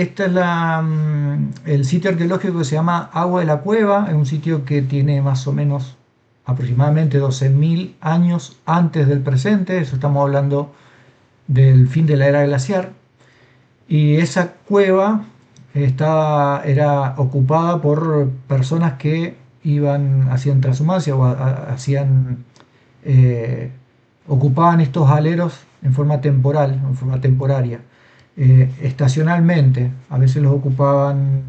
esta es el sitio arqueológico que se llama Agua de la Cueva. Es un sitio que tiene más o menos aproximadamente 12.000 años antes del presente. Eso estamos hablando del fin de la era glaciar. Y esa cueva era ocupada por personas que hacían transhumancia o hacían, eh, ocupaban estos aleros en forma temporal, en forma temporaria, estacionalmente. A veces los ocupaban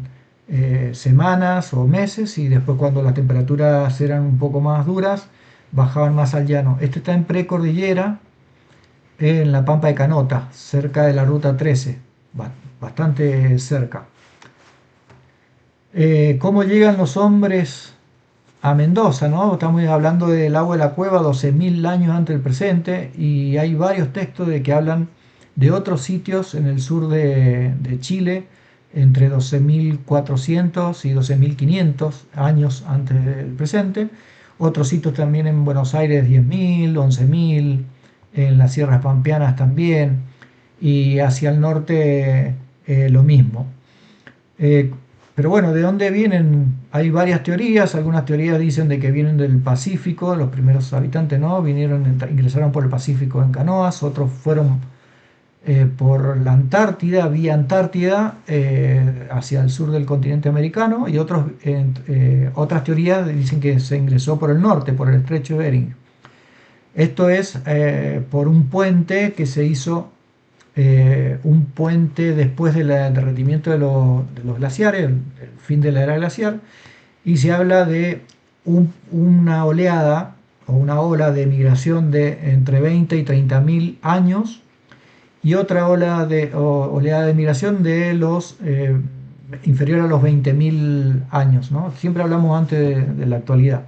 semanas o meses y después cuando las temperaturas eran un poco más duras, bajaban más al llano. Esto está en precordillera, en la Pampa de Canota, cerca de la Ruta 13, bastante cerca. ¿Cómo llegan los hombres a Mendoza? ¿No? Estamos hablando del agua de la cueva 12.000 años antes del presente y hay varios textos de que hablan de otros sitios en el sur de Chile entre 12.400 y 12.500 años antes del presente. Otros sitios también en Buenos Aires 10.000, 11.000, en las sierras pampeanas también, y hacia el norte lo mismo. Eh, pero bueno, ¿de dónde vienen? Hay varias teorías. Algunas teorías dicen de que vienen del Pacífico, los primeros habitantes no, ingresaron por el Pacífico en canoas, otros fueron por la Antártida, vía Antártida, hacia el sur del continente americano, y otras teorías dicen que se ingresó por el norte, por el estrecho de Bering. Esto es por un puente que se hizo, un puente después del derretimiento de los glaciares, el fin de la era glaciar, y se habla de una oleada o una ola de migración de entre 20 y 30.000 años y otra oleada de migración de los inferior a los 20.000 años, ¿no? Siempre hablamos antes de la actualidad.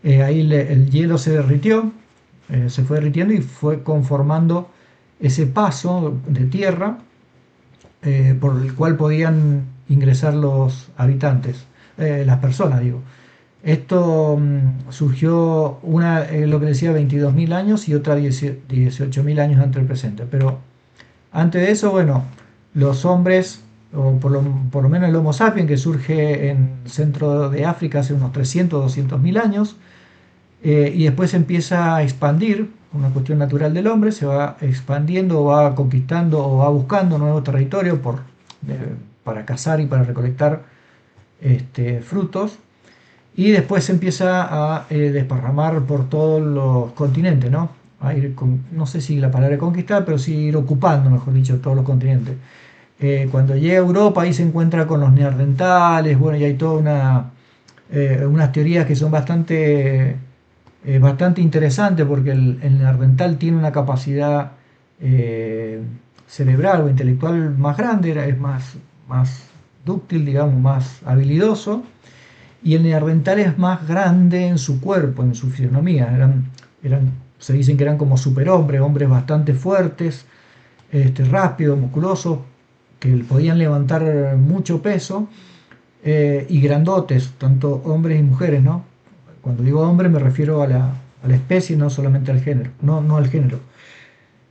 Ahí el hielo se derritió, se fue derritiendo y fue conformando ese paso de tierra por el cual podían ingresar los habitantes, las personas, digo. Esto surgió una, lo que decía, 22.000 años y otra 18.000 años antes del presente. Pero antes de eso, bueno, los hombres, o por lo menos el Homo sapiens, que surge en el centro de África hace unos 300, 200.000 años, y después se empieza a expandir, una cuestión natural del hombre, se va expandiendo, va conquistando o va buscando nuevos territorios para cazar y para recolectar frutos, y después se empieza a desparramar por todos los continentes, ¿no? A ir no sé si la palabra conquistar, pero sí ir ocupando, mejor dicho, todos los continentes. Cuando llega a Europa ahí se encuentra con los neandertales, bueno, y hay toda unas teorías que son bastante interesantes porque el neandertal tiene una capacidad eh, cerebral o intelectual más grande, es más dúctil, digamos, más habilidoso, y el neandertal es más grande en su cuerpo, en su fisionomía. Se dicen que eran como superhombres, hombres bastante fuertes, rápidos, musculosos, que podían levantar mucho peso, y grandotes, tanto hombres y mujeres, ¿no? Cuando digo hombre me refiero a la especie, no solamente al género, no al género.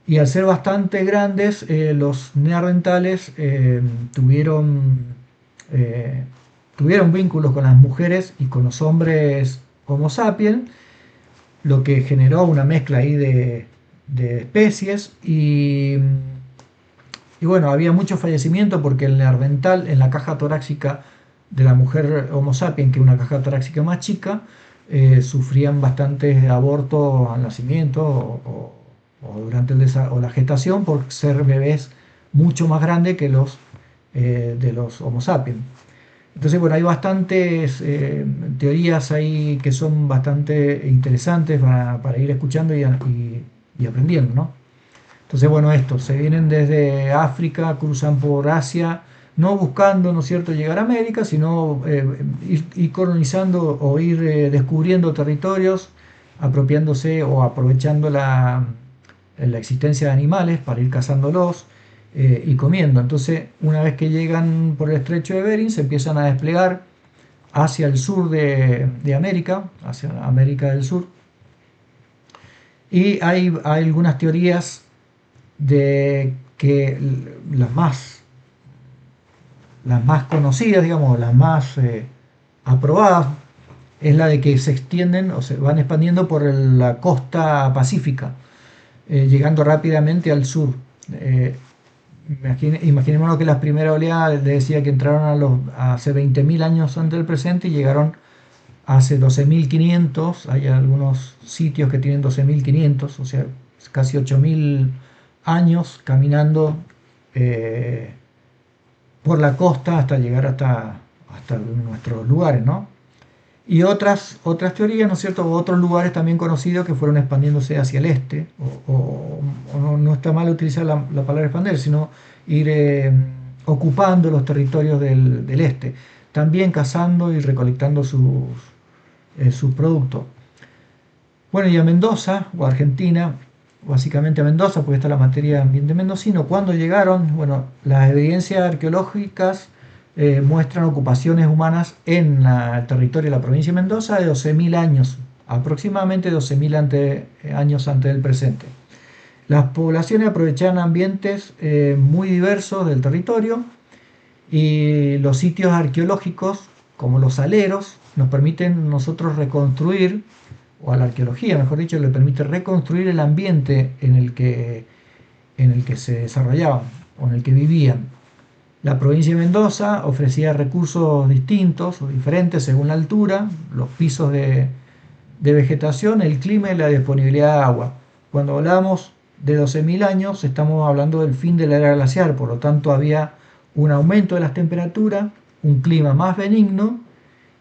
Y al ser bastante grandes, los neandertales eh, tuvieron vínculos con las mujeres y con los hombres Homo sapiens, lo que generó una mezcla ahí de especies y bueno, había mucho fallecimiento porque el neandertal en la caja torácica de la mujer Homo sapiens, que es una caja torácica más chica, sufrían bastantes abortos al nacimiento o durante o la gestación por ser bebés mucho más grandes que los de los Homo sapiens. Entonces, bueno, hay bastantes teorías ahí que son bastante interesantes para ir escuchando y aprendiendo, ¿no? Entonces, bueno, estos se vienen desde África, cruzan por Asia, no buscando, ¿no es cierto?, llegar a América, sino ir colonizando o ir descubriendo territorios, apropiándose o aprovechando la existencia de animales para ir cazándolos y comiendo. Entonces, una vez que llegan por el estrecho de Bering, se empiezan a desplegar hacia el sur de América, hacia América del Sur, y hay algunas teorías de que las más las más conocidas, digamos, las más aprobadas, es la de que se extienden o se van expandiendo por la costa pacífica, llegando rápidamente al sur. Eh, Imaginémonos que las primeras oleadas, les decía que entraron hace 20.000 años antes del presente y llegaron hace 12.500. Hay algunos sitios que tienen 12.500, o sea, casi 8.000 años caminando eh, por la costa hasta llegar hasta nuestros lugares, ¿no? Y otras teorías, ¿no es cierto? Otros lugares también conocidos que fueron expandiéndose hacia el este, o no está mal utilizar la palabra expandir, sino ir ocupando los territorios del este, también cazando y recolectando sus productos. Bueno, y a Mendoza, o Argentina, básicamente a Mendoza, porque está la materia ambiente mendocino, cuando llegaron, bueno, las evidencias arqueológicas muestran ocupaciones humanas en el territorio de la provincia de Mendoza de 12.000 años, aproximadamente 12.000 años antes del presente. Las poblaciones aprovechaban ambientes muy diversos del territorio y los sitios arqueológicos, como los aleros, nos permiten nosotros reconstruir, o a la arqueología, mejor dicho, le permite reconstruir el ambiente en el que se desarrollaban o en el que vivían. La provincia de Mendoza ofrecía recursos distintos o diferentes según la altura, los pisos de vegetación, el clima y la disponibilidad de agua. Cuando hablamos de 12.000 años, estamos hablando del fin de la era glacial, por lo tanto había un aumento de las temperaturas, un clima más benigno,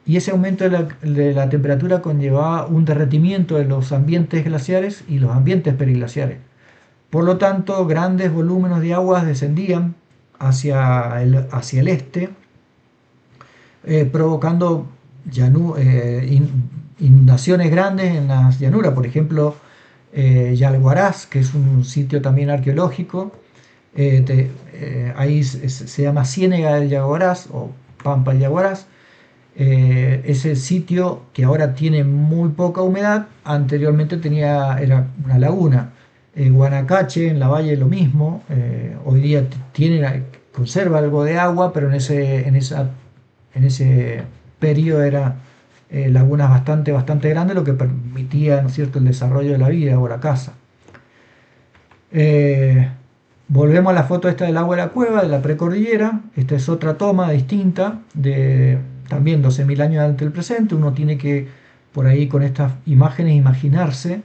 y ese aumento de la temperatura conllevaba un derretimiento de los ambientes glaciares y los ambientes periglaciares. Por lo tanto, grandes volúmenes de agua descendían hacia el este, provocando inundaciones grandes en las llanuras. Por ejemplo, Yalguaraz, que es un sitio también arqueológico, ahí se llama Ciénega del Yaguaraz o Pampa del Yaguaraz. Ese sitio que ahora tiene muy poca humedad, anteriormente era una laguna. Guanacache en la valle lo mismo, hoy día conserva algo de agua, pero en ese periodo era lagunas bastante grandes, lo que permitía, ¿no es cierto?, el desarrollo de la vida o la casa. Eh, Volvemos a la foto esta del agua de la cueva, de la precordillera. Esta es otra toma distinta, de también 12.000 años antes del presente. Uno tiene que, por ahí, con estas imágenes, imaginarse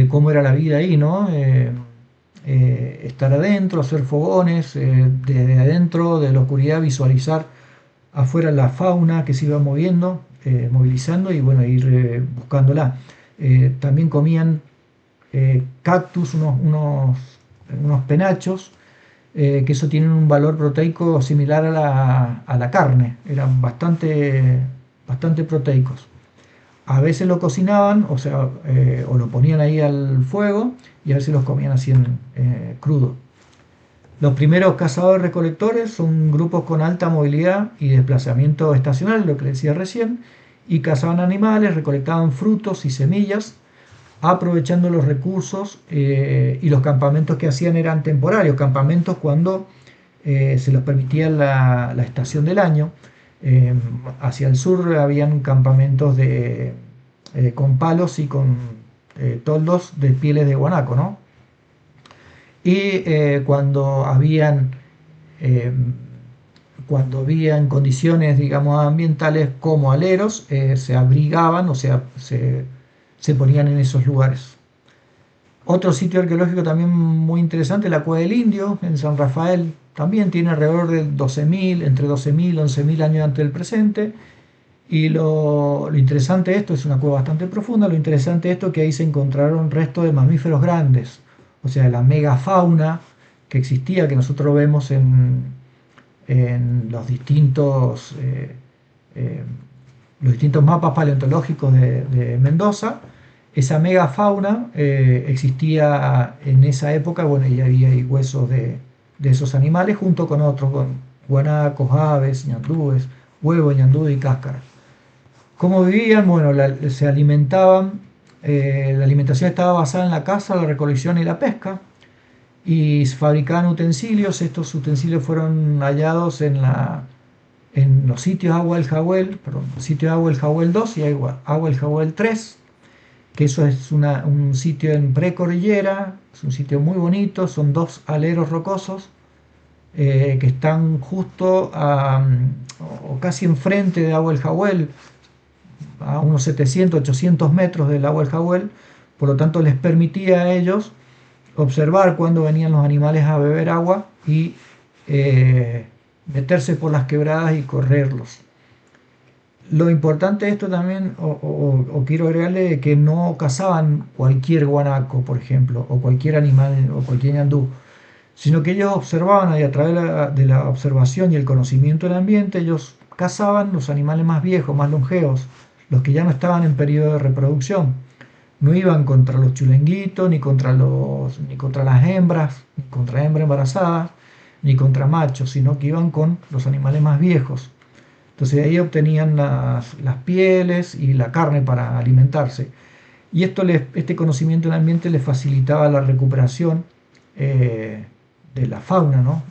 cómo era la vida ahí, ¿no? Estar adentro, hacer fogones, desde adentro de la oscuridad visualizar afuera la fauna que se iba moviendo, movilizando y bueno, ir buscándola. También comían cactus, unos penachos, que eso tiene un valor proteico similar a la carne, eran bastante proteicos. A veces lo cocinaban, o sea, o lo ponían ahí al fuego y a veces los comían así crudo. Los primeros cazadores-recolectores son grupos con alta movilidad y desplazamiento estacional, lo que les decía recién, y cazaban animales, recolectaban frutos y semillas, aprovechando los recursos, y los campamentos que hacían eran temporarios, campamentos cuando se los permitía la estación del año. Hacia el sur habían campamentos con palos y con toldos de pieles de guanaco, ¿no? Y eh, cuando habían condiciones, digamos, ambientales como aleros, se abrigaban, o sea, se ponían en esos lugares. Otro sitio arqueológico también muy interesante, la Cueva del Indio, en San Rafael, también tiene alrededor de 12.000, entre 12.000 y 11.000 años antes del presente. Y lo interesante de esto, es una cueva bastante profunda, lo interesante de esto es que ahí se encontraron restos de mamíferos grandes, o sea, la megafauna que existía, que nosotros vemos en eh, los distintos mapas paleontológicos de Mendoza. Esa megafauna existía en esa época, bueno, y había ahí huesos de esos animales junto con otros, con guanacos, aves, ñandúes, huevos, ñandú y cáscaras. ¿Cómo vivían? Bueno, se alimentaban, la alimentación estaba basada en la caza, la recolección y la pesca. y fabricaban utensilios. Estos utensilios fueron hallados en los sitios Agua del Jahuel, perdón, sitio Agua del Jahuel 2 y Agua del Jahuel 3, que eso es un sitio en precordillera, es un sitio muy bonito, son dos aleros rocosos que están justo o casi enfrente de Agua del Jahuel, a unos 700, 800 metros del Agua del Jahuel, por lo tanto les permitía a ellos observar cuando venían los animales a beber agua y meterse por las quebradas y correrlos. Lo importante de esto también, o quiero agregarle, que no cazaban cualquier guanaco, por ejemplo, o cualquier animal, o cualquier ñandú, sino que ellos observaban y a través de la observación y el conocimiento del ambiente, ellos cazaban los animales más viejos, más longevos, los que ya no estaban en periodo de reproducción. No iban contra los chulenguitos, ni contra las hembras, ni contra hembras embarazadas, ni contra machos, sino que iban con los animales más viejos. Entonces de ahí obtenían las pieles y la carne para alimentarse. Y este conocimiento del ambiente les facilitaba la recuperación de la fauna, ¿no?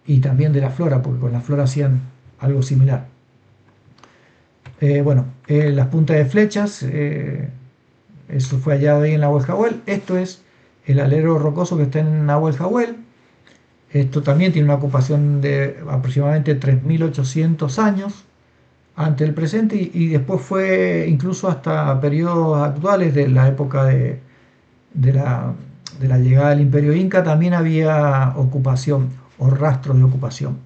Y también de la flora, porque con la flora hacían algo similar. Las puntas de flechas, eso fue hallado ahí en Agua del Jahuel. Esto es el alero rocoso que está en Agua del Jahuel. Esto también tiene una ocupación de aproximadamente 3.800 años antes del presente y después fue incluso hasta periodos actuales de la época de la llegada del Imperio Inca, también había ocupación o rastros de ocupación.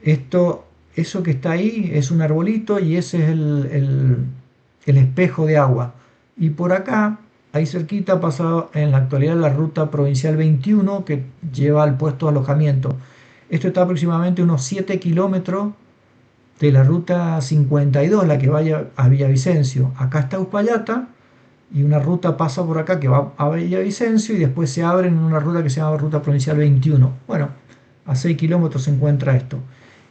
Eso que está ahí es un arbolito y ese es el espejo de agua. Y por acá, ahí cerquita, pasa en la actualidad la ruta provincial 21 que lleva al puesto de alojamiento. Esto está aproximadamente unos 7 kilómetros de la ruta 52, la que vaya a Villavicencio. Acá está Uspallata y una ruta pasa por acá que va a Villavicencio y después se abre en una ruta que se llama ruta provincial 21. Bueno, a 6 kilómetros se encuentra esto.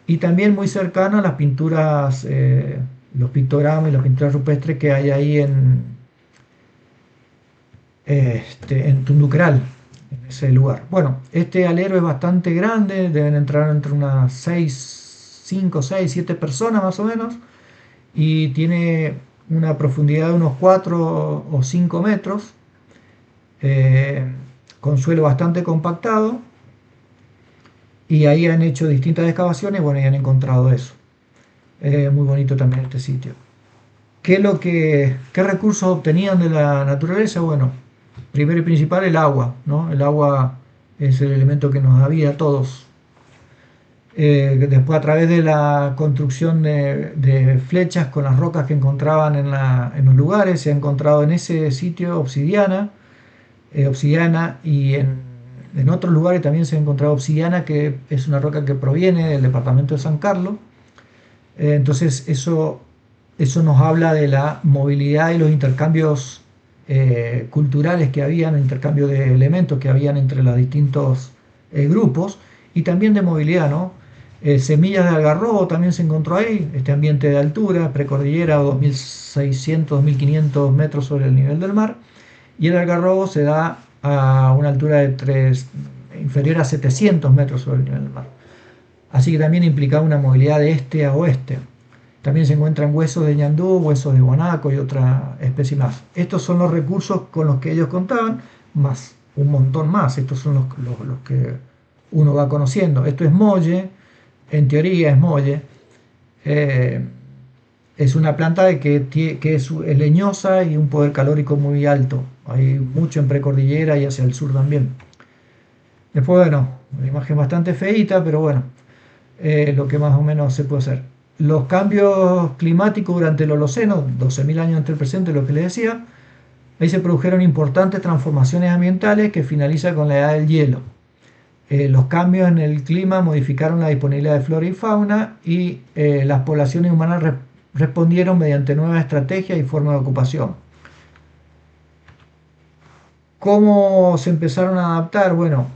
Y también muy cercano a las pinturas, los pictogramas y las pinturas rupestres que hay ahí en Tunduqueral, en ese lugar. Bueno, este alero es bastante grande, deben entrar entre unas 5, 6, 7 personas más o menos, y tiene una profundidad de unos 4 o 5 metros, con suelo bastante compactado, y ahí han hecho distintas excavaciones, bueno, y han encontrado eso. Muy bonito también este sitio. ¿Qué recursos obtenían de la naturaleza? Bueno, primero y principal el agua, ¿no? El agua es el elemento que nos da vida a todos. Después a través de la construcción de flechas con las rocas que encontraban en los lugares, se ha encontrado en ese sitio obsidiana y en otros lugares también se ha encontrado obsidiana, que es una roca que proviene del departamento de San Carlos. Entonces eso nos habla de la movilidad y los intercambios culturales que habían, el intercambio de elementos que habían entre los distintos grupos y también de movilidad, ¿no? Semillas de algarrobo también se encontró ahí, este ambiente de altura, precordillera, 2.600, 2.500 metros sobre el nivel del mar, y el algarrobo se da a una altura inferior a 700 metros sobre el nivel del mar. Así que también implicaba una movilidad de este a oeste. También se encuentran huesos de ñandú, huesos de guanaco y otra especie más. Estos son los recursos con los que ellos contaban, más un montón más. Estos son los que uno va conociendo. Esto es molle, en teoría es molle. Es una planta que es leñosa y un poder calórico muy alto. Hay mucho en precordillera y hacia el sur también. Después, bueno, una imagen bastante feíta, pero bueno, lo que más o menos se puede hacer. Los cambios climáticos durante el Holoceno, 12.000 años antes del presente, lo que les decía, ahí se produjeron importantes transformaciones ambientales que finalizan con la edad del hielo. Los cambios en el clima modificaron la disponibilidad de flora y fauna y las poblaciones humanas respondieron mediante nuevas estrategias y formas de ocupación. ¿Cómo se empezaron a adaptar? Bueno,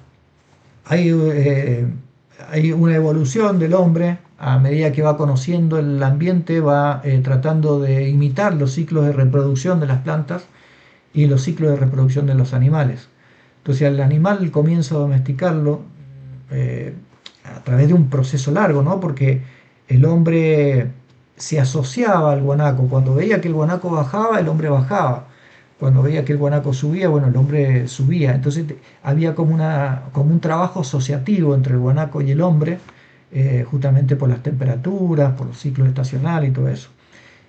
hay una evolución del hombre. A medida que va conociendo el ambiente, va tratando de imitar los ciclos de reproducción de las plantas y los ciclos de reproducción de los animales. Entonces al animal comienza a domesticarlo eh, a través de un proceso largo, ¿no? Porque el hombre se asociaba al guanaco. Cuando veía que el guanaco bajaba, el hombre bajaba. Cuando veía que el guanaco subía, bueno, el hombre subía. Entonces había como un trabajo asociativo entre el guanaco y el hombre, justamente por las temperaturas, por los ciclos estacionales y todo eso.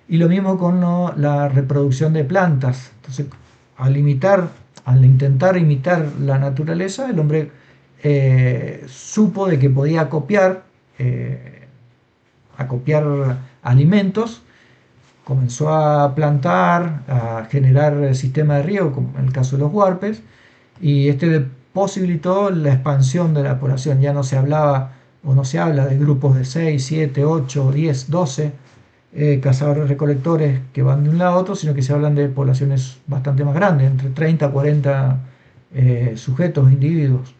Y lo mismo con la reproducción de plantas. Entonces, al intentar imitar la naturaleza, el hombre supo de que podía acopiar alimentos, comenzó a plantar, a generar sistemas de riego, como en el caso de los huarpes, y este posibilitó la expansión de la población. Ya no se hablaba o no se habla de grupos de 6, 7, 8, 10, 12 cazadores recolectores que van de un lado a otro, sino que se hablan de poblaciones bastante más grandes, entre 30 a 40 sujetos, individuos,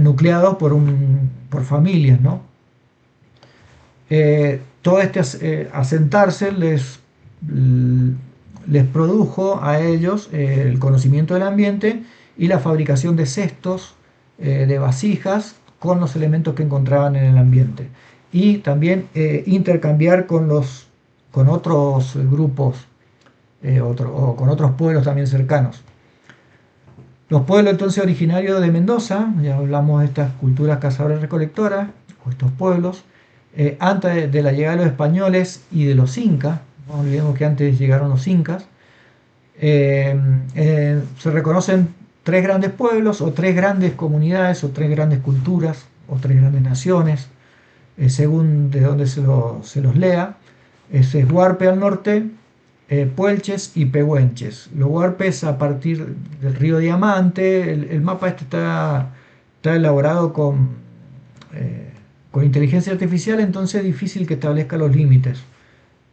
nucleados por familias, ¿no? Todo este asentarse les produjo a ellos el conocimiento del ambiente y la fabricación de cestos, de vasijas, con los elementos que encontraban en el ambiente. Y también intercambiar con otros grupos o con otros pueblos también cercanos. Los pueblos entonces originarios de Mendoza, ya hablamos de estas culturas cazadoras-recolectoras, o estos pueblos, antes de la llegada de los españoles y de los incas, no olvidemos que antes llegaron los incas, se reconocen tres grandes pueblos o tres grandes comunidades o tres grandes culturas o tres grandes naciones, según de dónde se los lea. Ese es Huarpe al norte, Puelches y Pehuenches. Los Huarpes a partir del río Diamante, el mapa este está elaborado con inteligencia artificial, entonces es difícil que establezca los límites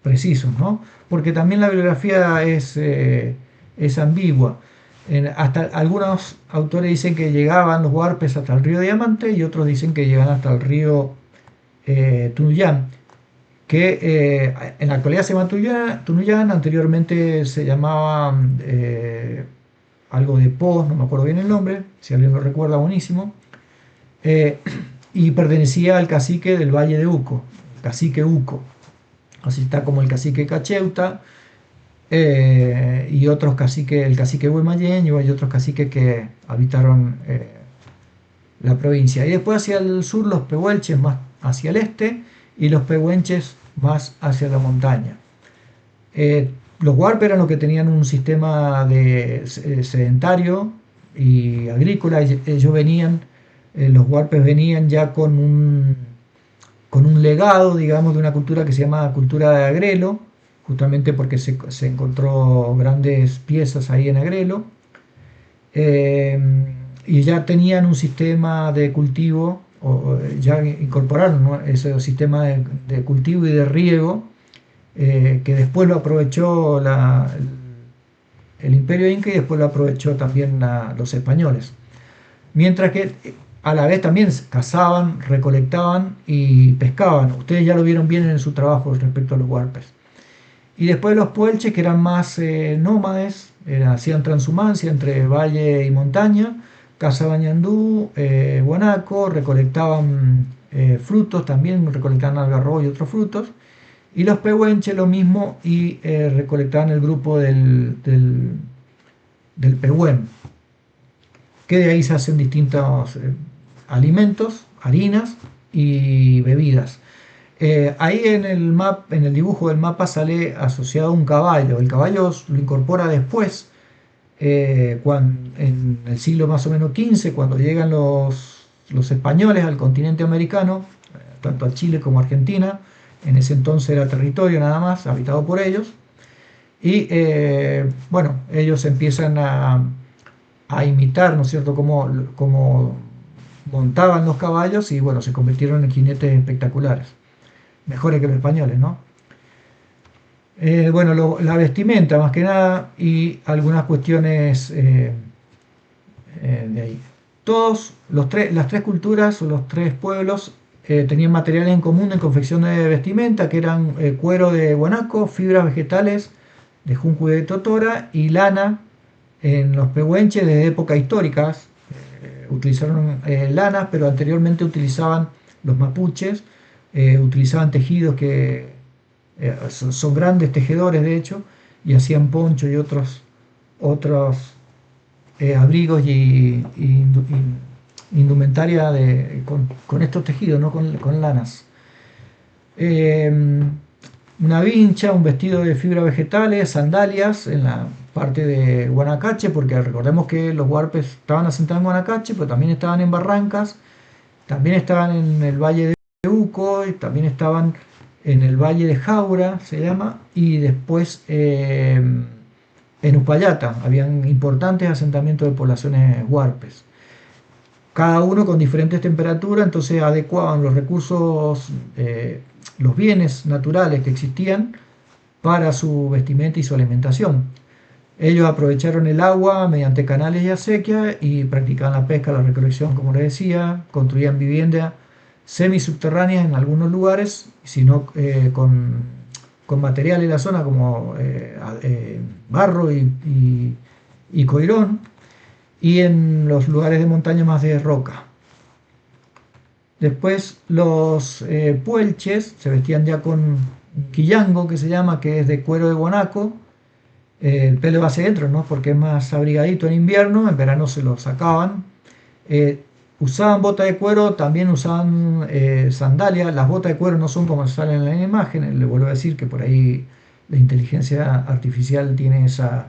precisos, ¿no? Porque también la bibliografía es ambigua. Hasta algunos autores dicen que llegaban los huarpes hasta el río Diamante y otros dicen que llegan hasta el río Tunuyán, que en la actualidad se llama Tunuyán, anteriormente se llamaba algo de Pos, no me acuerdo bien el nombre, si alguien lo recuerda, buenísimo, y pertenecía al cacique del Valle de Uco, cacique Uco. Así está como el cacique Cacheuta y otros caciques, el cacique Huemayeño y otros caciques que habitaron la provincia. Y después hacia el sur los pehuelches más hacia el este y los pehuenches más hacia la montaña. Los huarpes eran los que tenían un sistema sedentario y agrícola. Ellos venían, los huarpes venían ya con un legado, digamos, de una cultura que se llama cultura de Agrelo, justamente porque se encontró grandes piezas ahí en Agrelo, y ya tenían un sistema de cultivo, o ya incorporaron, ¿no?, ese sistema de cultivo y de riego, que después lo aprovechó el Imperio Inca y después lo aprovechó también los españoles. Mientras que a la vez también cazaban, recolectaban y pescaban. Ustedes ya lo vieron bien en su trabajo respecto a los huarpes. Y después los puelches, que eran más nómades, hacían transhumancia entre valle y montaña, cazaban ñandú, guanaco, recolectaban frutos también, recolectaban algarrobo y otros frutos. Y los pehuenches lo mismo y recolectaban el grupo del pehuen, que de ahí se hacen distintos alimentos, harinas y bebidas. Ahí en el dibujo del mapa sale asociado un caballo. El caballo lo incorpora después, en el siglo más o menos XV, cuando llegan los españoles al continente americano, tanto a Chile como a Argentina. En ese entonces era territorio nada más, habitado por ellos. Y bueno, ellos empiezan a imitar, ¿no es cierto?, cómo montaban los caballos y bueno, se convirtieron en jinetes espectaculares, mejores que los españoles, ¿no? Bueno, la vestimenta más que nada y algunas cuestiones de ahí. Las tres culturas o los tres pueblos tenían materiales en común en confección de vestimenta, que eran cuero de guanaco, fibras vegetales de junco y de totora y lana en los pehuenches desde épocas históricas, utilizaron lanas, pero anteriormente utilizaban los mapuches, utilizaban tejidos que son grandes tejedores de hecho, y hacían poncho y otros abrigos y indumentaria con estos tejidos, no con lanas. Eh, una vincha, un vestido de fibra vegetales, sandalias en la parte de Guanacache, porque recordemos que los huarpes estaban asentados en Guanacache, pero también estaban en Barrancas, también estaban en el Valle de Uco, y también estaban en el Valle de Jaura, se llama, y después en Uspallata, habían importantes asentamientos de poblaciones huarpes. Cada uno con diferentes temperaturas, entonces adecuaban los recursos, los bienes naturales que existían para su vestimenta y su alimentación. Ellos aprovecharon el agua mediante canales y acequias y practicaban la pesca, la recolección, como les decía, construían viviendas semisubterráneas en algunos lugares, sino con materiales de la zona como barro y coirón, y en los lugares de montaña más de roca. Después los puelches se vestían ya con quillango, que se llama, que es de cuero de guanaco, el pelo hacia adentro, ¿no? Porque es más abrigadito en invierno, en verano se lo sacaban. Eh, Usaban bota de cuero, también usaban sandalias. Las botas de cuero no son como salen en la imagen, le vuelvo a decir que por ahí la inteligencia artificial tiene esa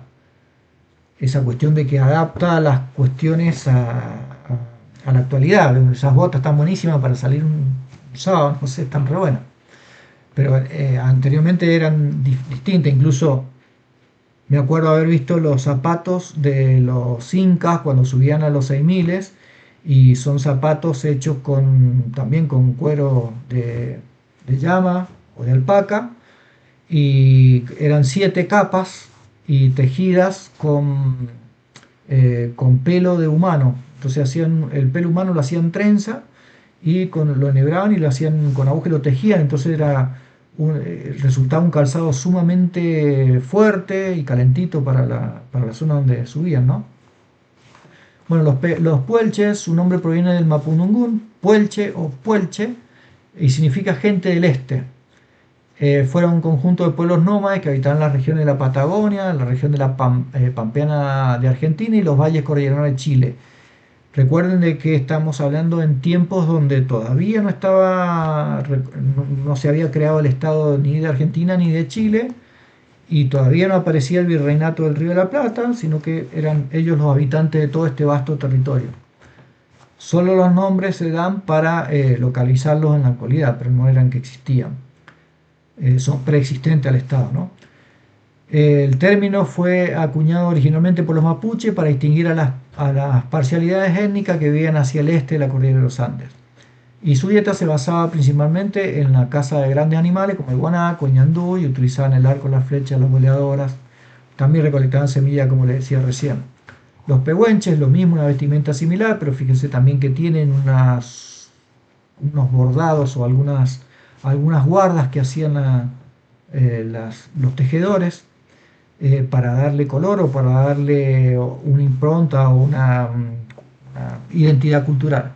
cuestión de que adapta las cuestiones a la actualidad. Esas botas están buenísimas para salir un sábado, no sé, están re buenas. Pero anteriormente eran distintas, incluso me acuerdo haber visto los zapatos de los incas cuando subían a los 6000 y son zapatos hechos también con cuero de llama o de alpaca y eran 7 capas y tejidas con pelo de humano. Entonces hacían el pelo humano lo hacían trenza y lo enhebraban y lo hacían con aguja y lo tejían. Entonces resultaba un calzado sumamente fuerte y calentito para la zona donde subían, ¿no? Bueno, los puelches, su nombre proviene del mapudungún, puelche o puelche, y significa gente del este. Fueron un conjunto de pueblos nómades que habitaban las regiones de la Patagonia, la región de la Pampeana de Argentina y los valles cordilleranos de Chile. Recuerden de que estamos hablando en tiempos donde todavía no se había creado el Estado ni de Argentina ni de Chile y todavía no aparecía el virreinato del Río de la Plata, sino que eran ellos los habitantes de todo este vasto territorio. Solo los nombres se dan para localizarlos en la actualidad, pero no eran que existían. Son preexistentes al Estado, ¿no? El término fue acuñado originalmente por los mapuches para distinguir a las parcialidades étnicas que vivían hacia el este de la cordillera de los Andes. Y su dieta se basaba principalmente en la caza de grandes animales como el guanaco, el ñandú, y utilizaban el arco, las flechas, las boleadoras. También recolectaban semillas, como les decía recién. Los pehuenches, lo mismo, una vestimenta similar, pero fíjense también que tienen unos bordados o algunas guardas que hacían los tejedores para darle color o para darle una impronta o una identidad cultural.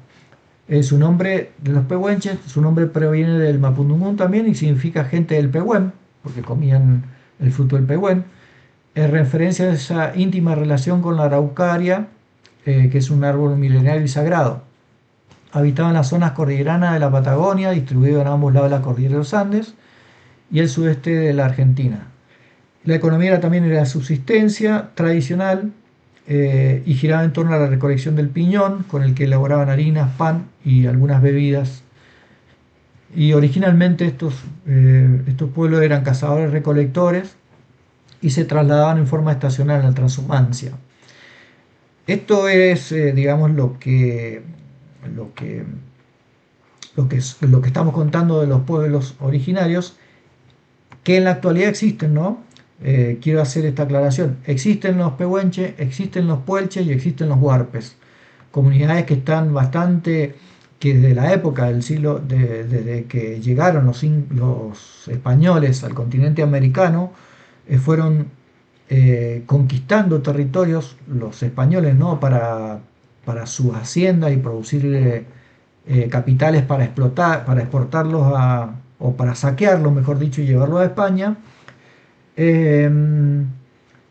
Su nombre de los pehuenches, su nombre proviene del mapudungún también y significa gente del pehuen, porque comían el fruto del pehuen, en referencia a esa íntima relación con la araucaria, que es un árbol milenario y sagrado. Habitaban las zonas cordilleranas de la Patagonia, distribuido en ambos lados de la cordillera de los Andes y el sudeste de la Argentina. La economía también era de subsistencia tradicional y giraba en torno a la recolección del piñón, con el que elaboraban harinas, pan y algunas bebidas. Y originalmente estos pueblos eran cazadores-recolectores y se trasladaban en forma estacional en la transhumancia. Esto es, digamos, lo que, lo que estamos contando de los pueblos originarios, que en la actualidad existen, ¿no? Quiero hacer esta aclaración. Existen los pehuenches, existen los puelches y existen los huarpes. Comunidades que están que desde la época del siglo, desde que llegaron los españoles al continente americano, fueron conquistando territorios, los españoles, ¿no? Para para sus haciendas y producir capitales para explotar, para exportarlos o para saquearlos, mejor dicho, y llevarlos a España. Eh,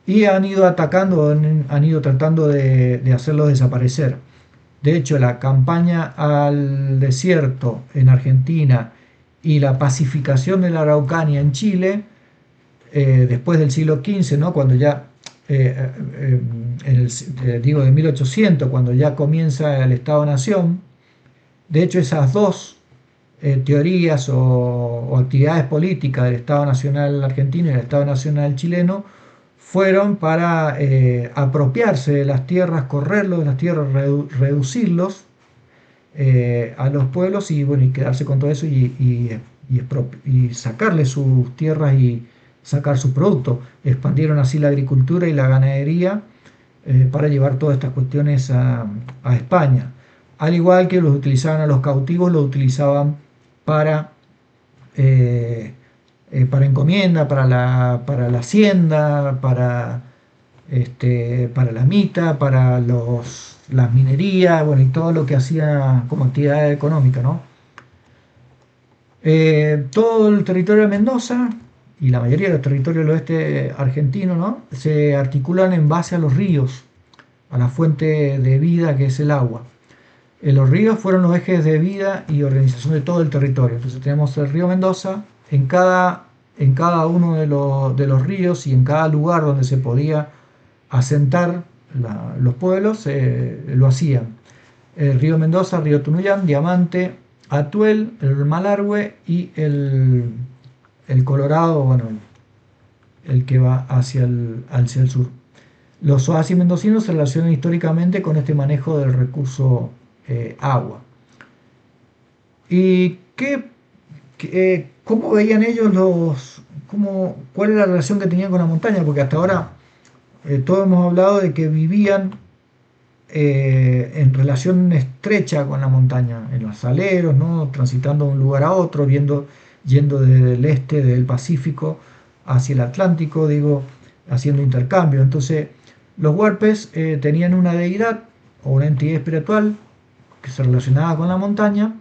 y han ido atacando, han ido tratando de hacerlos desaparecer. De hecho, la campaña al desierto en Argentina y la pacificación de la Araucanía en Chile, después del siglo XV, ¿no? Cuando ya, en el, digo, de 1800, cuando ya comienza el Estado-Nación. De hecho, esas dos teorías o actividades políticas del Estado Nacional argentino y del Estado Nacional chileno fueron para apropiarse de las tierras, correrlos de las tierras, reducirlos a los pueblos y, bueno, y quedarse con todo eso y sacarle sus tierras y sacar sus productos. Expandieron así la agricultura y la ganadería para llevar todas estas cuestiones a España. Al igual que los utilizaban a los cautivos, los utilizaban para, eh, para encomienda, para la hacienda, para la mita, para las minerías, bueno, y todo lo que hacía como actividad económica, ¿no? Todo el territorio de Mendoza y la mayoría de los territorios del oeste argentino, ¿no? Se articulan en base a los ríos, a la fuente de vida que es el agua. Los ríos fueron los ejes de vida y organización de todo el territorio. Entonces tenemos el río Mendoza, en cada uno de los ríos y en cada lugar donde se podía asentar los pueblos, lo hacían. El río Mendoza, río Tunuyán, Diamante, Atuel, el Malargüe y el Colorado, bueno, el que va hacia el sur. Los oasis mendocinos se relacionan históricamente con este manejo del recurso agua. ¿Y cómo veían ellos cuál era la relación que tenían con la montaña? Porque hasta ahora todos hemos hablado de que vivían en relación estrecha con la montaña, en los aleros, ¿no? Transitando de un lugar a otro, yendo desde el este del Pacífico hacia el Atlántico, digo, haciendo intercambio. Entonces, los huarpes tenían una deidad o una entidad espiritual que se relacionaba con la montaña,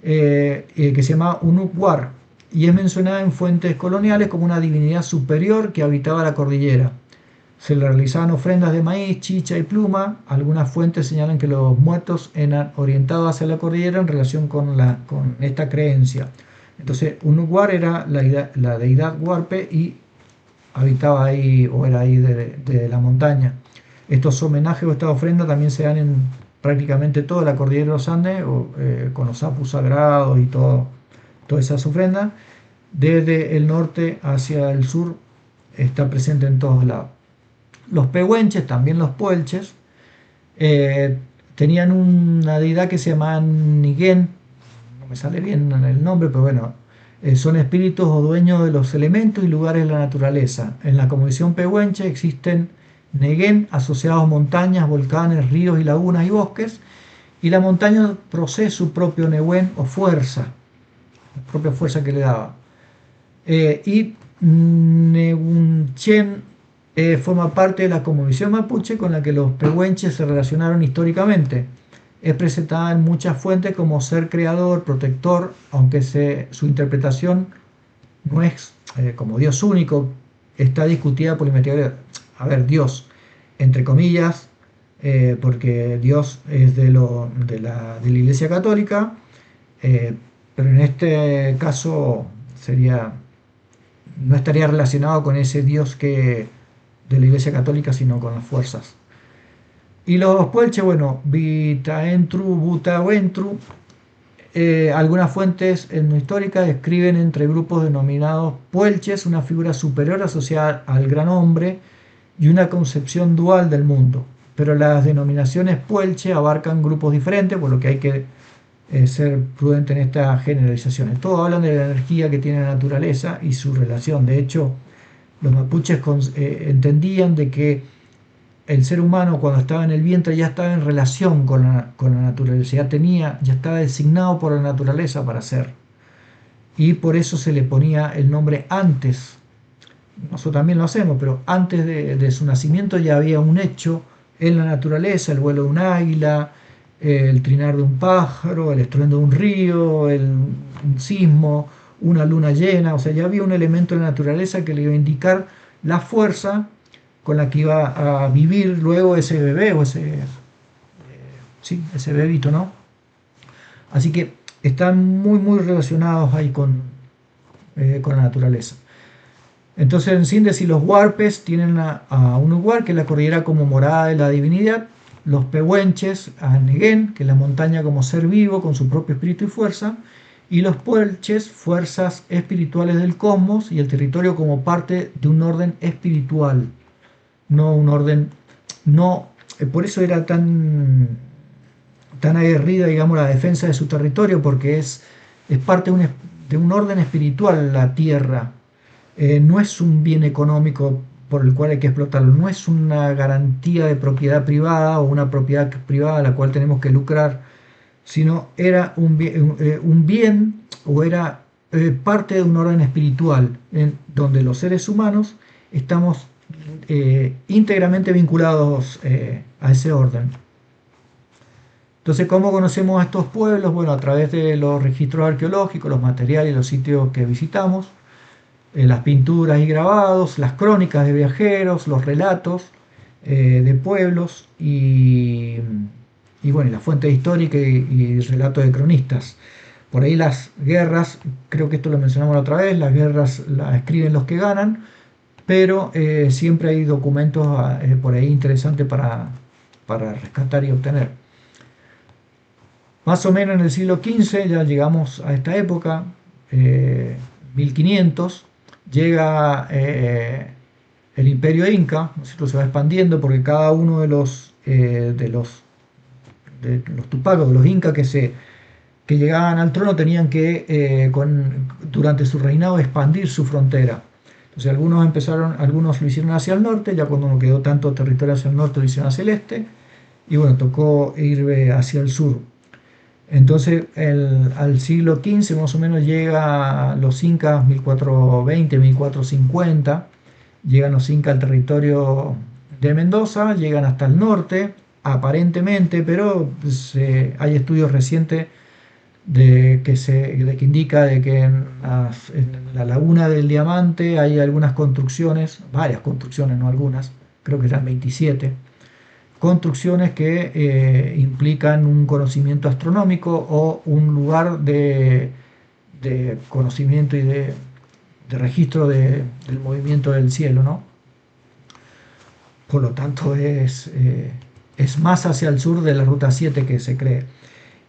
que se llamaba Unuk-War, y es mencionada en fuentes coloniales como una divinidad superior que habitaba la cordillera. Se le realizaban ofrendas de maíz, chicha y pluma. Algunas fuentes señalan que los muertos eran orientados hacia la cordillera en relación con esta creencia. Entonces, Unuk-War era la deidad huarpe y habitaba ahí o era ahí de la montaña. Estos homenajes o estas ofrendas también se dan en prácticamente toda la cordillera de los Andes, con los apus sagrados y todas esas ofrendas. Desde el norte hacia el sur está presente en todos lados. Los pehuenches, también los puelches, tenían una deidad que se llamaba Niguén, no me sale bien el nombre, pero bueno, son espíritus o dueños de los elementos y lugares de la naturaleza. En la cosmovisión pehuenche existen Neguén asociados a montañas, volcanes, ríos y lagunas y bosques, y la montaña posee su propio Nehuen o fuerza, la propia fuerza que le daba. Y Nehuenchen forma parte de la cosmovisión mapuche con la que los pehuenches se relacionaron históricamente. Es presentada en muchas fuentes como ser creador, protector, aunque su interpretación no es como Dios único, está discutida por la investigación. A ver, Dios, entre comillas, porque Dios es de la Iglesia Católica, pero en este caso no estaría relacionado con ese Dios de la Iglesia Católica, sino con las fuerzas. Y los puelches, bueno, Vitaentru, Butawentru, algunas fuentes históricas describen entre grupos denominados puelches una figura superior asociada al gran hombre y una concepción dual del mundo. Pero las denominaciones puelche abarcan grupos diferentes, por lo que hay que ser prudente en estas generalizaciones. Todos hablan de la energía que tiene la naturaleza y su relación. De hecho, los mapuches entendían de que el ser humano cuando estaba en el vientre ya estaba en relación con la naturaleza, ya estaba designado por la naturaleza para ser. Y por eso se le ponía el nombre antes. Nosotros también lo hacemos, pero antes de su nacimiento ya había un hecho en la naturaleza, el vuelo de un águila, el trinar de un pájaro, el estruendo de un río, un sismo, una luna llena. O sea, ya había un elemento de la naturaleza que le iba a indicar la fuerza con la que iba a vivir luego ese bebé o sí, ese bebito, ¿no? Así que están muy, muy relacionados ahí con la naturaleza. Entonces, en síntesis, los huarpes tienen a un Uguar, que es la cordillera como morada de la divinidad, los pehuenches a Neguén, que es la montaña como ser vivo con su propio espíritu y fuerza, y los puelches, fuerzas espirituales del cosmos y el territorio como parte de un orden espiritual, no un orden, no, por eso era tan aguerrida, digamos, la defensa de su territorio, porque es parte de un orden espiritual la tierra. No es un bien económico por el cual hay que explotarlo, no es una garantía de propiedad privada o una propiedad privada a la cual tenemos que lucrar, sino era un bien o era parte de un orden espiritual en donde los seres humanos estamos íntegramente vinculados a ese orden. Entonces, ¿cómo conocemos a estos pueblos? Bueno, a través de los registros arqueológicos, los materiales y los sitios que visitamos, las pinturas y grabados, las crónicas de viajeros, los relatos de pueblos y bueno, y la fuente histórica y relatos de cronistas. Por ahí las guerras, creo que esto lo mencionamos la otra vez, las guerras las escriben los que ganan, pero siempre hay documentos por ahí interesantes para rescatar y obtener. Más o menos en el siglo XV, ya llegamos a esta época, 1500, llega el imperio inca, ¿no es cierto? Se va expandiendo porque cada uno de los tupacos, de los incas que llegaban al trono tenían que, durante su reinado, expandir su frontera. Entonces algunos lo hicieron hacia el norte, ya cuando no quedó tanto territorio hacia el norte lo hicieron hacia el este, y bueno, tocó ir hacia el sur. Entonces al siglo XV más o menos llega los incas 1420, 1450, llegan los incas al territorio de Mendoza, llegan hasta el norte, aparentemente, pero hay estudios recientes de que indica de que en la laguna del Diamante hay algunas construcciones, varias construcciones, no algunas, creo que eran 27 construcciones que implican un conocimiento astronómico o un lugar de conocimiento y de registro del movimiento del cielo, ¿no? Por lo tanto, es más hacia el sur de la ruta 7 que se cree.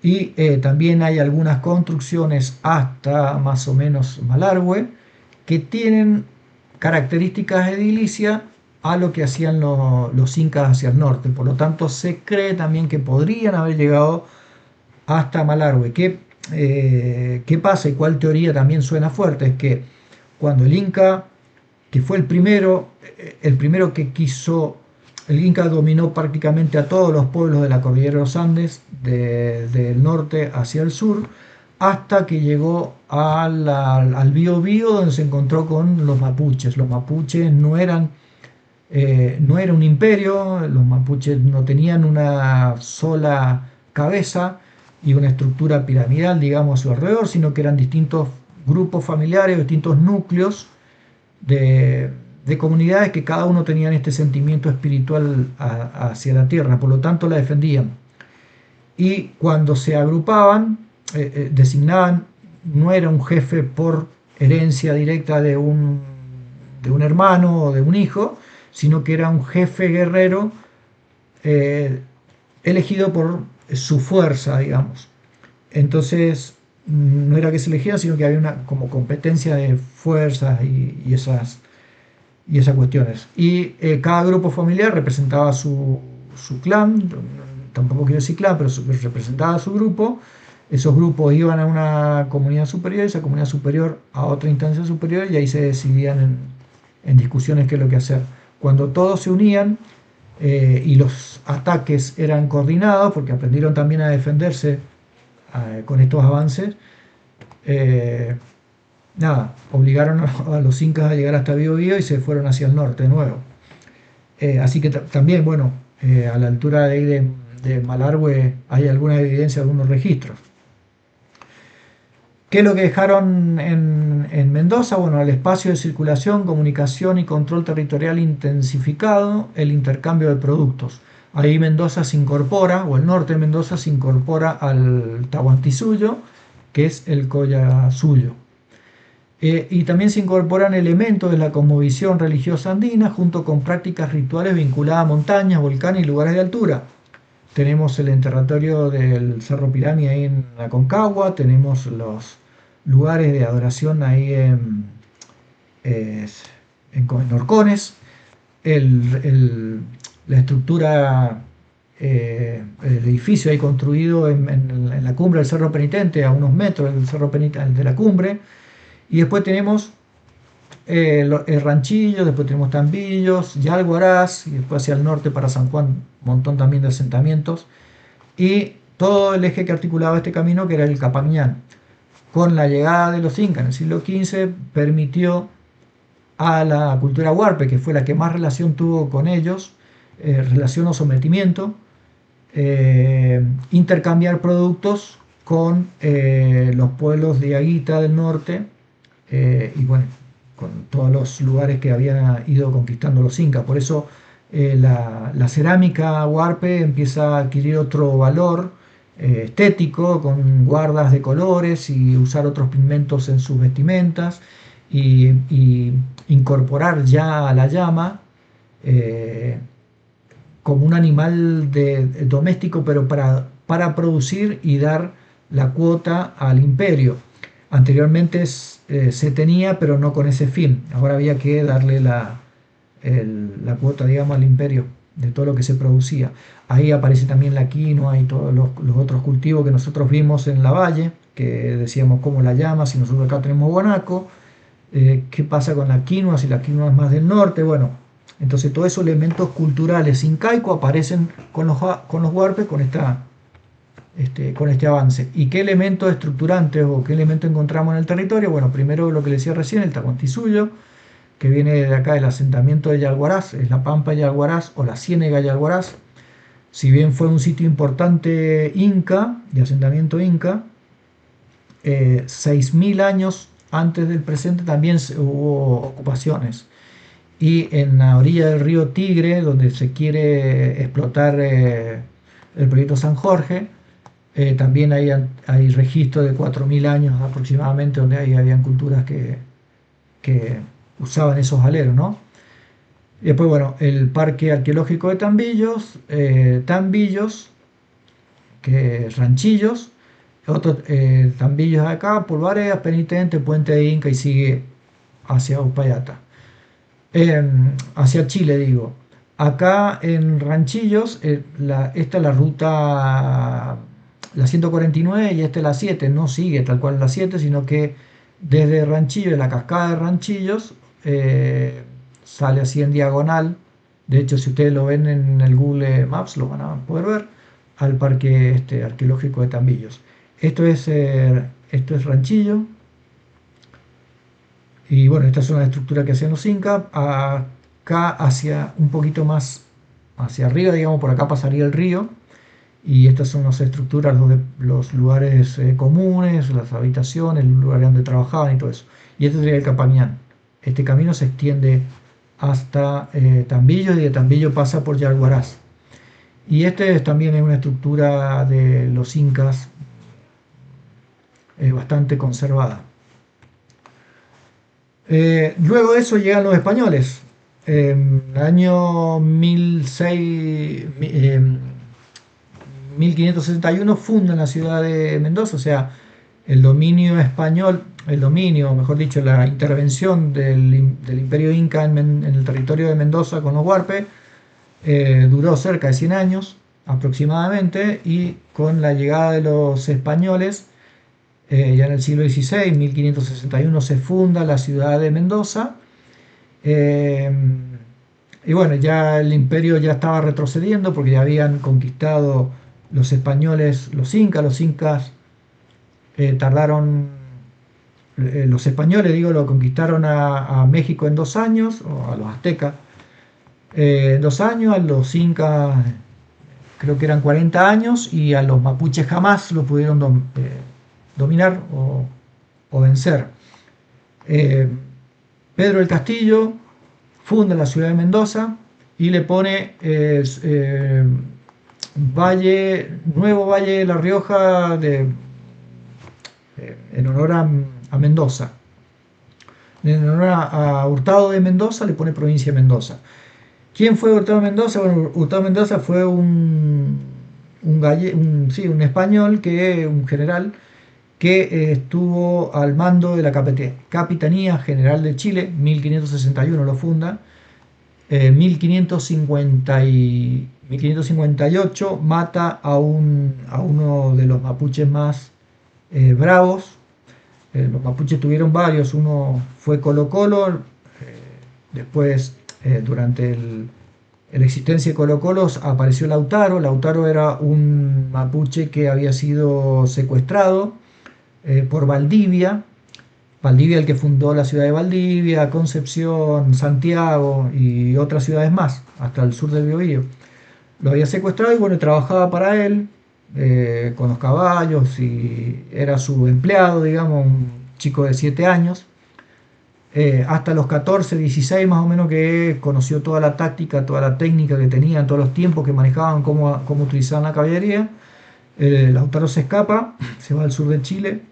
Y también hay algunas construcciones hasta más o menos Malargüe que tienen características edilicias a lo que hacían los incas hacia el norte. Por lo tanto, se cree también que podrían haber llegado hasta Malargüe. ¿Qué pasa y cuál teoría también suena fuerte? Es que cuando el Inca, que fue el primero que quiso, el Inca dominó prácticamente a todos los pueblos de la cordillera de los Andes, del norte hacia el sur, hasta que llegó al Biobío, donde se encontró con los mapuches. Los mapuches no era un imperio, los mapuches no tenían una sola cabeza y una estructura piramidal, digamos, a su alrededor, sino que eran distintos grupos familiares, distintos núcleos de comunidades que cada uno tenían este sentimiento espiritual hacia la tierra, por lo tanto la defendían. Y cuando se agrupaban, designaban, no era un jefe por herencia directa de un hermano o de un hijo, sino que era un jefe guerrero eh, elegido por su fuerza, digamos. Entonces, no era que se elegía, sino que había una como competencia de fuerzas y esas cuestiones. Y cada grupo familiar representaba su clan, tampoco quiero decir clan, pero representaba su grupo. Esos grupos iban a una comunidad superior, esa comunidad superior a otra instancia superior, y ahí se decidían en discusiones qué es lo que hacer. Cuando todos se unían y los ataques eran coordinados, porque aprendieron también a defenderse con estos avances, nada, obligaron a los incas a llegar hasta Biobío y se fueron hacia el norte de nuevo. Así que también, bueno, A la altura de, ahí de Malargüe hay alguna evidencia, algunos registros. ¿Qué es lo que dejaron en Mendoza? Bueno, el espacio de circulación, comunicación y control territorial intensificado, el intercambio de productos. Ahí Mendoza se incorpora, o el norte de Mendoza se incorpora al Tahuantinsuyo, que es el Collasuyo. Y también se incorporan elementos de la cosmovisión religiosa andina junto con prácticas rituales vinculadas a montañas, volcanes y lugares de altura. Tenemos el enterratorio del Cerro Pirámide ahí en Aconcagua, tenemos los lugares de adoración ahí eh, en Horcones, la estructura, el edificio ahí construido en la cumbre del Cerro Penitente, a unos metros del Cerro Penitente, de la cumbre, y después tenemos el Ranchillo, después tenemos Tambillos, Yalguaraz, y después hacia el norte para San Juan, un montón también de asentamientos, y todo el eje que articulaba este camino, que era el Capamñán. Con la llegada de los incas en el siglo XV, permitió a la cultura huarpe, que fue la que más relación tuvo con ellos, relación o sometimiento, intercambiar productos con los pueblos de Aguita del norte, y bueno, con todos los lugares que habían ido conquistando los incas. Por eso la cerámica huarpe empieza a adquirir otro valor estético, con guardas de colores y usar otros pigmentos en sus vestimentas y incorporar ya a la llama eh, como un animal doméstico, pero para producir y dar la cuota al imperio. Anteriormente se tenía, pero no con ese fin. Ahora había que darle la cuota, digamos, al imperio de todo lo que se producía. Ahí aparece también la quinoa y todos los otros cultivos que nosotros vimos en la valle, que decíamos como la llama, si nosotros acá tenemos guanaco, qué pasa con la quinoa, si la quinoa es más del norte, bueno, entonces todos esos elementos culturales incaicos aparecen con los huarpes, con este avance. ¿Y qué elementos estructurantes o qué elementos encontramos en el territorio? Bueno, primero lo que le decía recién, el Tahuantinsuyo, que viene de acá del asentamiento de Yalguaraz, es la Pampa de Yalguaraz o la Ciénega de Yalguaraz. Si bien fue un sitio importante inca, de asentamiento inca, 6.000 años antes del presente también hubo ocupaciones. Y en la orilla del río Tigre, donde se quiere explotar el proyecto San Jorge, también hay registros de 4.000 años aproximadamente, donde ahí habían culturas que usaban esos aleros, ¿no? Y después, bueno, el Parque Arqueológico de Tambillos, Tambillos, que es Ranchillos, otros Tambillos acá, Polvareas, Penitente, Puente de Inca y sigue hacia Upayata. Hacia Chile, digo. Acá en Ranchillos, esta es la ruta, la 149 y esta es la 7, no sigue tal cual la 7, sino que desde Ranchillos, la cascada de Ranchillos, sale así en diagonal. De hecho, si ustedes lo ven en el Google Maps, lo van a poder ver, al parque arqueológico de Tambillos. Esto es Ranchillo. Y bueno, esta es una estructura que hacían los incas. Acá hacia un poquito más hacia arriba, digamos, por acá pasaría el río. Y estas son las estructuras, los lugares comunes, las habitaciones, los lugares donde trabajaban y todo eso. Y este sería el Capamián. Este camino se extiende hasta Tambillo y de Tambillo pasa por Yalguaraz. Y este también es una estructura de los incas bastante conservada. Luego de eso llegan los españoles. En el año 1561 fundan la ciudad de Mendoza, o sea, el dominio español, el dominio, mejor dicho, la intervención del imperio inca en el territorio de Mendoza con los huarpes duró cerca de 100 años aproximadamente, y con la llegada de los españoles ya en el siglo XVI, 1561, se funda la ciudad de Mendoza. eh, y bueno, ya el imperio ya estaba retrocediendo porque ya habían conquistado los españoles, los incas tardaron, los españoles, digo, lo conquistaron a México en 2 años, o a los aztecas, 2 años, a los incas creo que eran 40 años y a los mapuches jamás lo pudieron dominar o vencer. Eh, Pedro el Castillo funda la ciudad de Mendoza y le pone Nuevo Valle de La Rioja en honor a Mendoza. En honor a Hurtado de Mendoza le pone provincia de Mendoza. ¿Quién fue Hurtado de Mendoza? Bueno, Hurtado de Mendoza fue sí, un español, un general que estuvo al mando de la Capitanía General de Chile, 1561 lo funda, 1558 mata a uno de los mapuches más bravos. Los mapuches tuvieron varios, uno fue Colo Colo, después durante la existencia de Colo Colo apareció Lautaro. Lautaro era un mapuche que había sido secuestrado por Valdivia. Valdivia, el que fundó la ciudad de Valdivia, Concepción, Santiago y otras ciudades más, hasta el sur del Biobío. Lo había secuestrado y bueno, trabajaba para él con los caballos y era su empleado, digamos, un chico de 7 años. Hasta los 14, 16 más o menos que conoció toda la táctica, toda la técnica que tenían, todos los tiempos que manejaban, cómo utilizaban la caballería. Lautaro se escapa, se va al sur de Chile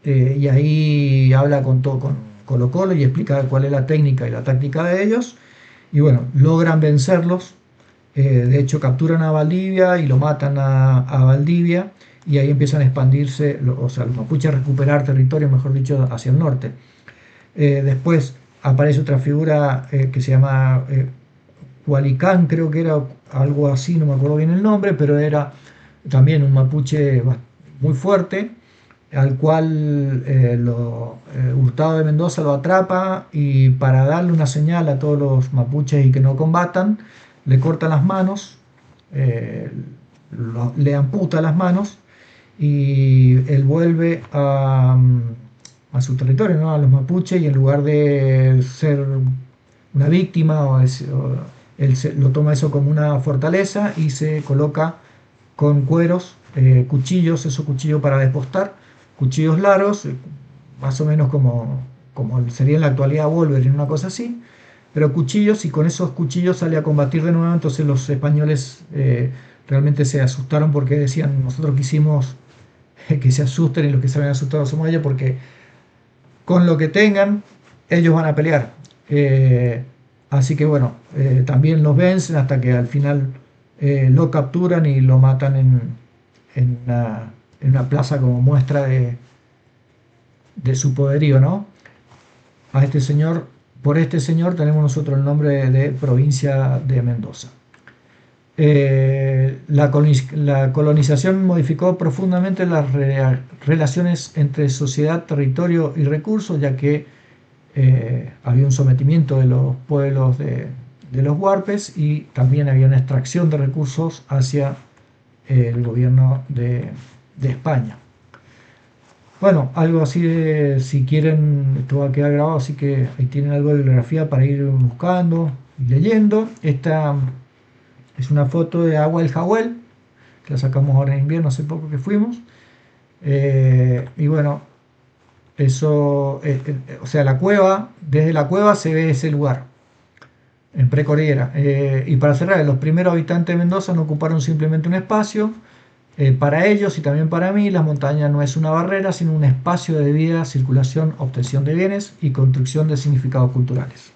y ahí habla con Colo Colo y explica cuál es la técnica y la táctica de ellos. Y bueno, logran vencerlos. De hecho, capturan a Valdivia y lo matan a Valdivia. Y ahí empiezan a expandirse, o sea, los mapuches a recuperar territorio, mejor dicho, hacia el norte. Después aparece otra figura que se llama Hualicán, creo que era algo así, no me acuerdo bien el nombre, pero era también un mapuche muy fuerte, al cual Hurtado de Mendoza lo atrapa y para darle una señal a todos los mapuches y que no combatan, le corta las manos, le amputa las manos y él vuelve a su territorio, ¿no? A los mapuches, y en lugar de ser una víctima, él lo toma eso como una fortaleza y se coloca con cueros, cuchillos, esos cuchillos para despostar, cuchillos largos, más o menos como sería en la actualidad Wolverine, una cosa así, pero cuchillos, y con esos cuchillos sale a combatir de nuevo. Entonces los españoles realmente se asustaron porque decían, nosotros quisimos que se asusten y los que se habían asustado somos ellos porque con lo que tengan ellos van a pelear. Así que bueno, también los vencen hasta que al final lo capturan y lo matan en una plaza como muestra de su poderío, ¿no? A este señor, por este señor tenemos nosotros el nombre de provincia de Mendoza. La colonización modificó profundamente las relaciones entre sociedad, territorio y recursos, ya que había un sometimiento de los pueblos de los huarpes y también había una extracción de recursos hacia el gobierno de España. Bueno, algo así si quieren, esto va a quedar grabado, así que ahí tienen algo de bibliografía para ir buscando y leyendo. Esta es una foto de Agua del Jahuel, que la sacamos ahora en invierno, hace poco que fuimos. Y bueno, eso, o sea, la cueva, desde la cueva se ve ese lugar, en precordillera. Y para cerrar, los primeros habitantes de Mendoza no ocuparon simplemente un espacio. Para ellos y también para mí, la montaña no es una barrera, sino un espacio de vida, circulación, obtención de bienes y construcción de significados culturales.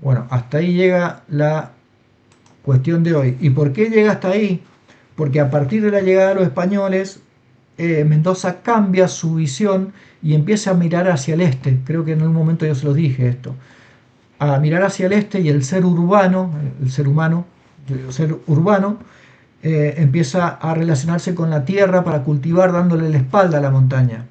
Bueno, hasta ahí llega la cuestión de hoy. ¿Y por qué llega hasta ahí? Porque a partir de la llegada de los españoles, Mendoza cambia su visión y empieza a mirar hacia el este. Creo que en algún momento yo se los dije esto. A mirar hacia el este, y el ser urbano, el ser humano, el ser urbano, empieza a relacionarse con la tierra para cultivar, dándole la espalda a la montaña.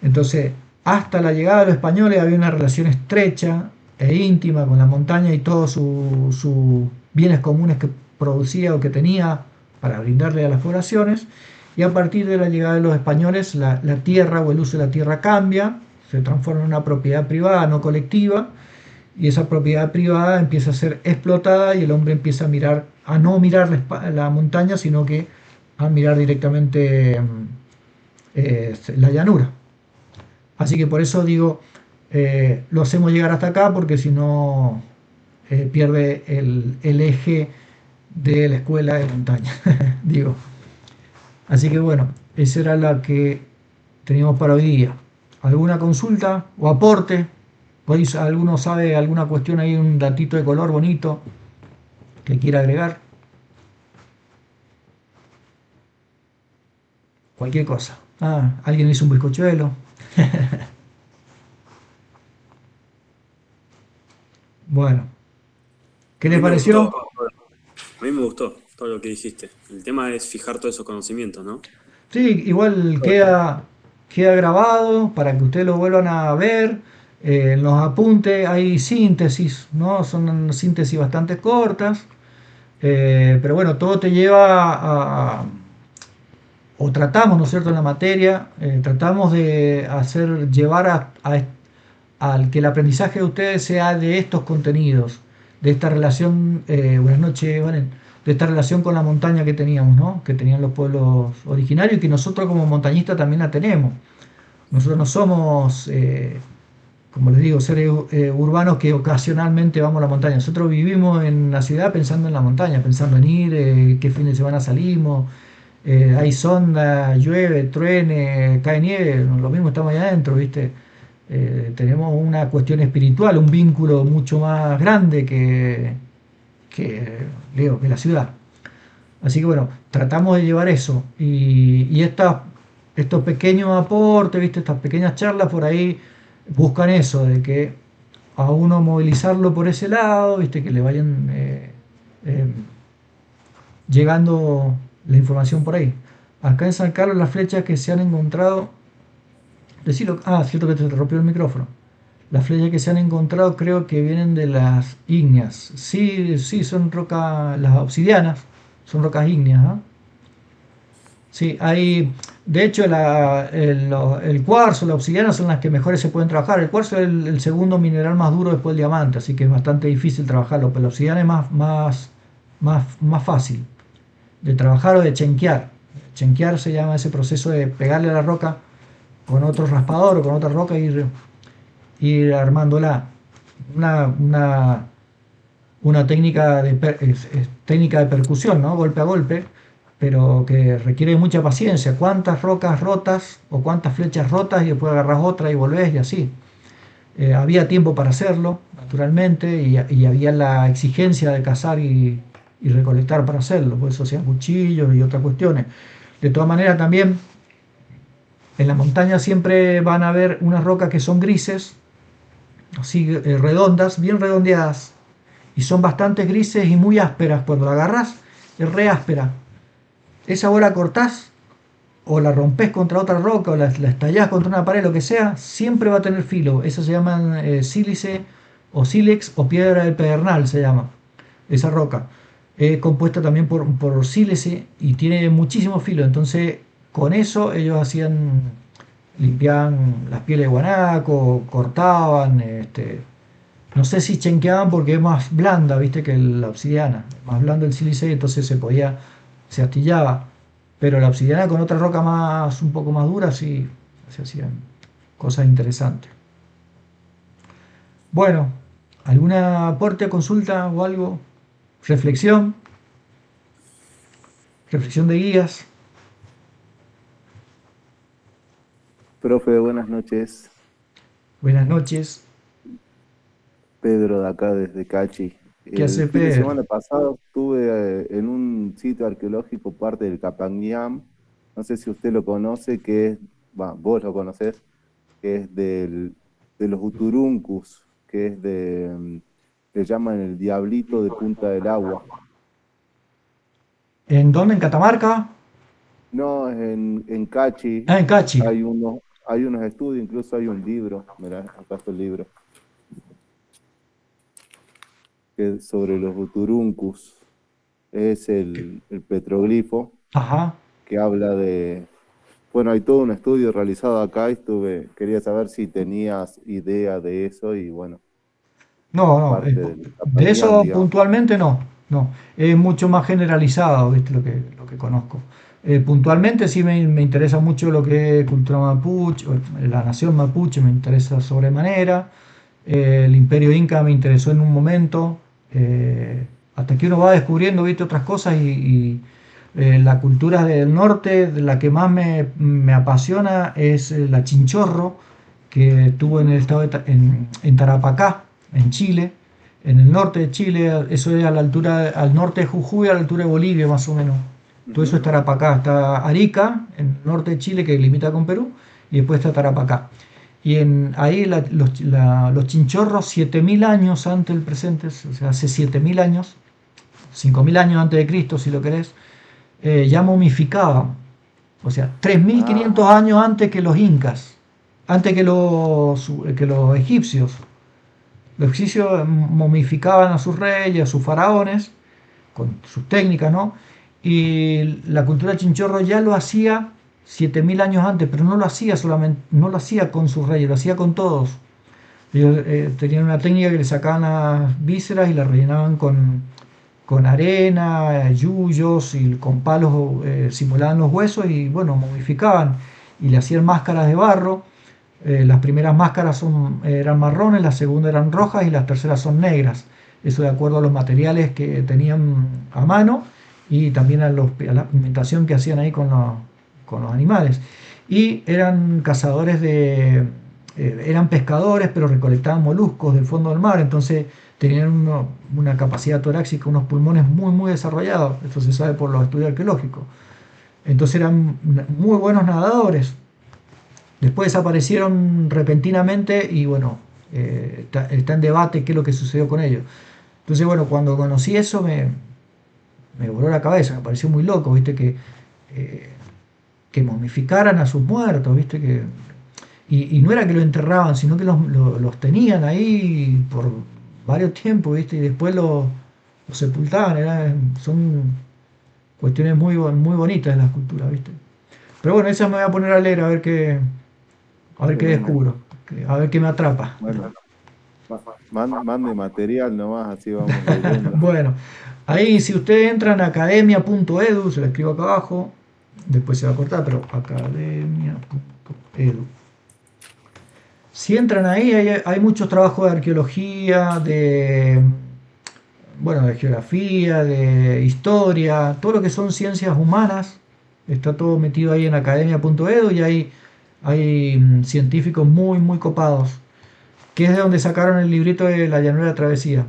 Entonces, hasta la llegada de los españoles había una relación estrecha e íntima con la montaña y todos sus bienes comunes que producía o que tenía para brindarle a las poblaciones. Y a partir de la llegada de los españoles, la tierra o el uso de la tierra cambia, se transforma en una propiedad privada, no colectiva, y esa propiedad privada empieza a ser explotada y el hombre empieza a mirar, a no mirar la montaña, sino que a mirar directamente la llanura. Así que por eso digo, lo hacemos llegar hasta acá porque si no pierde el eje de la escuela de montaña, digo. Así que bueno, esa era la que teníamos para hoy día. ¿Alguna consulta o aporte? ¿Podéis, alguno sabe alguna cuestión ahí, un datito de color bonito que quiera agregar? Cualquier cosa. Ah, alguien hizo un bizcochuelo. Bueno, ¿qué A les mí me gustó, pareció? a mí me gustó todo lo que dijiste. El tema es fijar todos esos conocimientos, ¿no? Sí, igual queda grabado para que ustedes lo vuelvan a ver. En los apuntes hay síntesis, ¿no? Son síntesis bastante cortas. Pero bueno, todo te lleva o tratamos, ¿no es cierto?, en la materia, tratamos de hacer llevar al que el aprendizaje de ustedes sea de estos contenidos, de esta relación, buenas noches, Valen, de esta relación con la montaña que teníamos, ¿no? Que tenían los pueblos originarios y que nosotros como montañistas también la tenemos. Nosotros no somos, como les digo, seres urbanos que ocasionalmente vamos a la montaña. Nosotros vivimos en la ciudad pensando en la montaña, pensando en ir, qué fin de semana salimos, hay sonda, llueve, truene, cae nieve, lo mismo estamos allá adentro, ¿viste? Tenemos una cuestión espiritual, un vínculo mucho más grande que, digo, que la ciudad. Así que bueno, tratamos de llevar eso. Y estos pequeños aportes, ¿viste? Estas pequeñas charlas por ahí buscan eso, de que a uno movilizarlo por ese lado, ¿viste? Que le vayan eh, llegando la información por ahí. Acá en San Carlos las flechas que se han encontrado, decilo, cierto que te rompió el micrófono. Las flechas que se han encontrado creo que vienen de las ígneas. Sí, sí, son rocas, las obsidianas, son rocas ígneas, ¿ah? Sí, hay, de hecho el cuarzo, la obsidiana son las que mejores se pueden trabajar. El cuarzo es el segundo mineral más duro después del diamante, así que es bastante difícil trabajarlo, pero la obsidiana es más fácil de trabajar o de chenquear. Chenquear se llama ese proceso de pegarle a la roca con otro raspador o con otra roca e ir armándola. Una, una, una técnica es técnica de percusión, ¿no? Golpe a golpe, pero que requiere mucha paciencia. ¿Cuántas rocas rotas o cuántas flechas rotas y después agarras otra y volvés y así? Había tiempo para hacerlo, naturalmente, y había la exigencia de cazar y recolectar para hacerlo, por eso hacían cuchillos y otras cuestiones. De todas maneras, también en la montaña siempre van a haber unas rocas que son grises, así redondas, bien redondeadas, y son bastante grises y muy ásperas. Cuando la agarras, es re áspera. Esa bola cortás o la rompes contra otra roca o la estallás contra una pared, lo que sea, siempre va a tener filo. Eso se llaman sílice o sílex o piedra del pedernal, se llama esa roca. Es compuesta también por sílice y tiene muchísimo filo. Entonces, con eso ellos hacían, limpiaban las pieles de guanaco, cortaban, no sé si chenqueaban porque es más blanda, viste, que la obsidiana. Más blando el sílice, entonces se astillaba. Pero la obsidiana con otra roca más, un poco más dura, sí, se hacían cosas interesantes. Bueno, ¿algún aporte, consulta o algo? Reflexión, reflexión de guías. Profe, buenas noches. Buenas noches. Pedro de acá desde Cachi. ¿Qué El hace fin de Pedro? semana pasado estuve en un sitio arqueológico, parte del Capañam. No sé si usted lo conoce, que es, vos lo conocés, que es de los Uturuncus, que es le llaman el Diablito de Punta del Agua. ¿En dónde? ¿En Catamarca? No, en Cachi Ah, en Cachi. hay unos estudios, incluso hay un libro, mirá, acá está el libro, que es sobre los Uturuncus. Es el petroglifo Ajá. que habla bueno, hay todo un estudio realizado acá y quería saber si tenías idea de eso y bueno. No, no, parte del de Capangán, eso digamos. puntualmente no, no, es mucho más generalizado, ¿viste? Lo que conozco. Puntualmente sí me interesa mucho lo que es cultura mapuche, o la nación mapuche me interesa sobremanera, el imperio inca me interesó en un momento, hasta que uno va descubriendo, ¿viste? Otras cosas la cultura del norte, de la que más me apasiona es la chinchorro, que estuvo en el estado en Tarapacá, en Chile, en el norte de Chile, eso es a la altura, al norte de Jujuy, a la altura de Bolivia más o menos. Todo eso Ujú. es Tarapacá, está Arica, en el norte de Chile, que limita con Perú, y después está Tarapacá. Ahí los chinchorros, 7000 años antes del presente, o sea, hace 7000 años, 5000 años antes de Cristo, si lo querés, ya momificaban. O sea, 3500 Ah, años antes que los incas, antes que los egipcios. Los egipcios momificaban a sus reyes, a sus faraones, con sus técnicas, ¿no? Y la cultura chinchorro ya lo hacía 7000 años antes, pero no lo hacía solamente, no lo hacía con sus reyes, lo hacía con todos. Ellos tenían una técnica que le sacaban las vísceras y las rellenaban con arena, yuyos y con palos simulaban los huesos y bueno, momificaban y le hacían máscaras de barro. Las primeras máscaras eran marrones, las segundas eran rojas y las terceras son negras. Eso de acuerdo a los materiales que tenían a mano y también a la pigmentación que hacían ahí con los animales. Y eran cazadores eran pescadores, pero recolectaban moluscos del fondo del mar, entonces tenían una capacidad torácica, unos pulmones muy, muy desarrollados. Esto se sabe por los estudios arqueológicos. Entonces eran muy buenos nadadores. Después desaparecieron repentinamente y bueno, está en debate qué es lo que sucedió con ellos. Entonces, bueno, cuando conocí eso me voló la cabeza, me pareció muy loco, ¿viste? Eh, que momificaran a sus muertos, ¿viste? Y no era que lo enterraban, sino que los tenían ahí por varios tiempos, ¿viste? Y después los sepultaban, son cuestiones muy bonitas de las culturas, ¿viste? Pero bueno, esa me voy a poner a leer a ver qué tremendo. descubro, a ver qué me atrapa. Bueno, mande material nomás, así vamos leyendo. Bueno, ahí si ustedes entran a academia.edu, se lo escribo acá abajo, después se va a cortar, pero academia.edu. Si entran ahí, hay muchos trabajos de arqueología, bueno, de geografía, de historia, todo lo que son ciencias humanas, está todo metido ahí en academia.edu y hay científicos muy copados, que es de donde sacaron el librito de la llanura de travesía.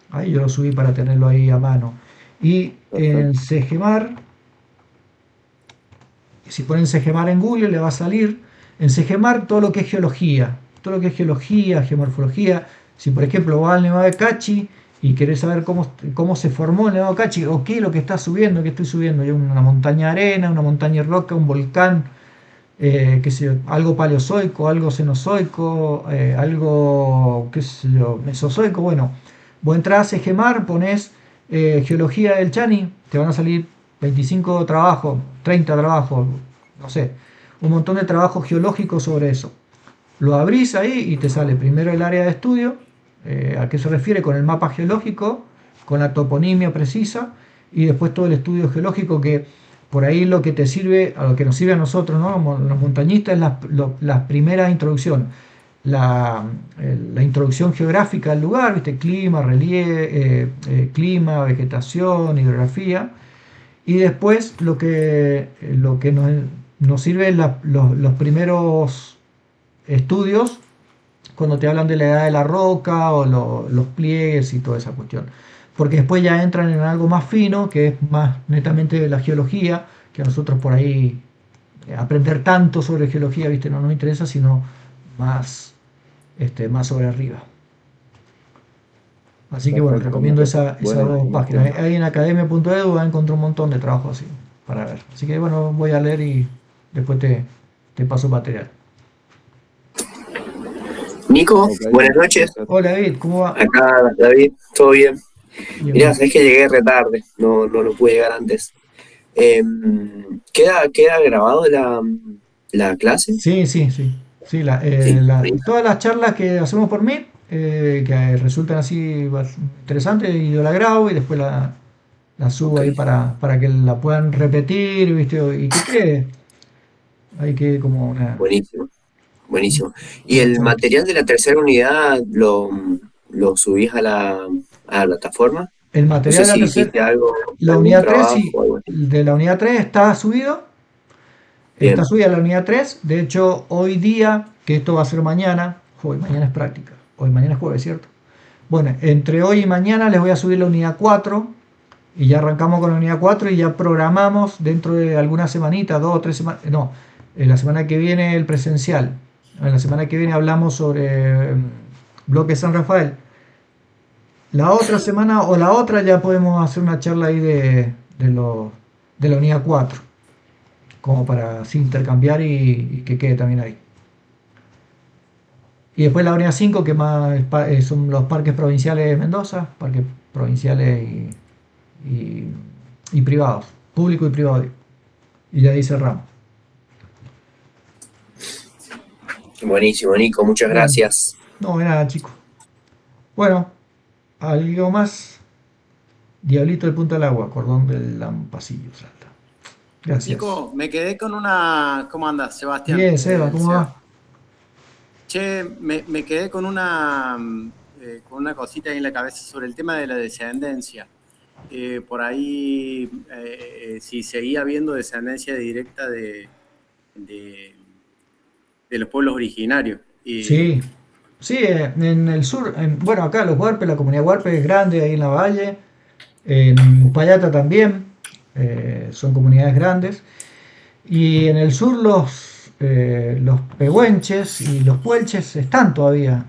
Ahí yo lo subí para tenerlo ahí a mano. Y en Perfecto. Segemar, si ponen Segemar en Google le va a salir en Segemar todo lo que es geología, todo lo que es geología, geomorfología. Si por ejemplo vas al Nevado de Cachi y querés saber cómo se formó el Nevado de Cachi o qué es lo que está subiendo, qué estoy subiendo, yo una montaña de arena, una montaña de roca, un volcán, qué sé yo, algo paleozoico, algo cenozoico, algo, qué sé yo, mesozoico, bueno, vos entrás a Segemar, ponés geología del Chani, te van a salir 25 trabajos, 30 trabajos, no sé, un montón de trabajos geológicos sobre eso. Lo abrís ahí y te sale primero el área de estudio, a qué se refiere con el mapa geológico, con la toponimia precisa y después todo el estudio geológico que por ahí lo que te sirve, a lo que nos sirve a nosotros, ¿no? Los montañistas, es la primera introducción. La introducción geográfica del lugar, ¿viste? Clima, relieve, clima, vegetación, hidrografía. Y después lo que nos sirve es los primeros estudios cuando te hablan de la edad de la roca o los pliegues y toda esa cuestión. Porque después ya entran en algo más fino, que es más netamente de la geología, que a nosotros por ahí aprender tanto sobre geología, ¿viste? No nos interesa, sino más, más sobre arriba. Así que bueno, Perfecto, recomiendo muchas esas buena dos páginas. información. Ahí en academia.edu vas a encontrar un montón de trabajos así para ver. Así que bueno, voy a leer y después te paso material. Nico, Ok, buenas noches. perfecto. Hola David, ¿cómo va? Acá David, ¿todo bien? Bien, Mirá, bien. sabés que llegué re tarde, no pude llegar antes. ¿Queda grabado la clase? Sí, sí, sí. Sí, Sí, todas las charlas que hacemos por Meet que resultan así interesantes y yo la grabo y después la subo Ok, ahí para que la puedan repetir, ¿viste? Y que quede, hay que como buenísimo, buenísimo. ¿Y una el charla. material de la tercera unidad lo subís a la plataforma? El No material sé de la si tercera, hiciste algo, la algún unidad 3 sí, trabajo o algo así. de la unidad 3 está Bien, subida la unidad 3. De hecho, hoy día, que esto va a ser mañana, hoy mañana es práctica, hoy mañana es jueves, ¿cierto? Bueno, entre hoy y mañana les voy a subir la unidad 4 y ya arrancamos con la unidad 4 y ya programamos dentro de algunas semanitas, 2 o 3 semanas, no, la semana que viene el presencial, en la semana que viene hablamos sobre bloque San Rafael. La otra semana o la otra ya podemos hacer una charla ahí de la unidad 4 como para así intercambiar y que quede también ahí. Y después la unidad 5 que más son los parques provinciales de Mendoza, parques provinciales y, y privados, público y privado. Y ya ahí cerramos. buenísimo, Nico, muchas Bueno, gracias. no, de nada, chicos. Bueno, algo más. Diablito del Punta del Agua, cordón del Lampacillo, Salta. Gracias. Nico, me quedé con una. ¿Cómo andas, Sebastián? Bien, Seba, El ¿cómo Seba. va? Che, me quedé con una cosita ahí en la cabeza sobre el tema de la descendencia. Por ahí, si seguía habiendo descendencia directa de, de los pueblos originarios. Sí, sí, en el sur, bueno, acá los Huarpes, la comunidad Huarpe es grande ahí en la valle, en Uspallata también, son comunidades grandes, y en el sur los pehuenches y los puelches están todavía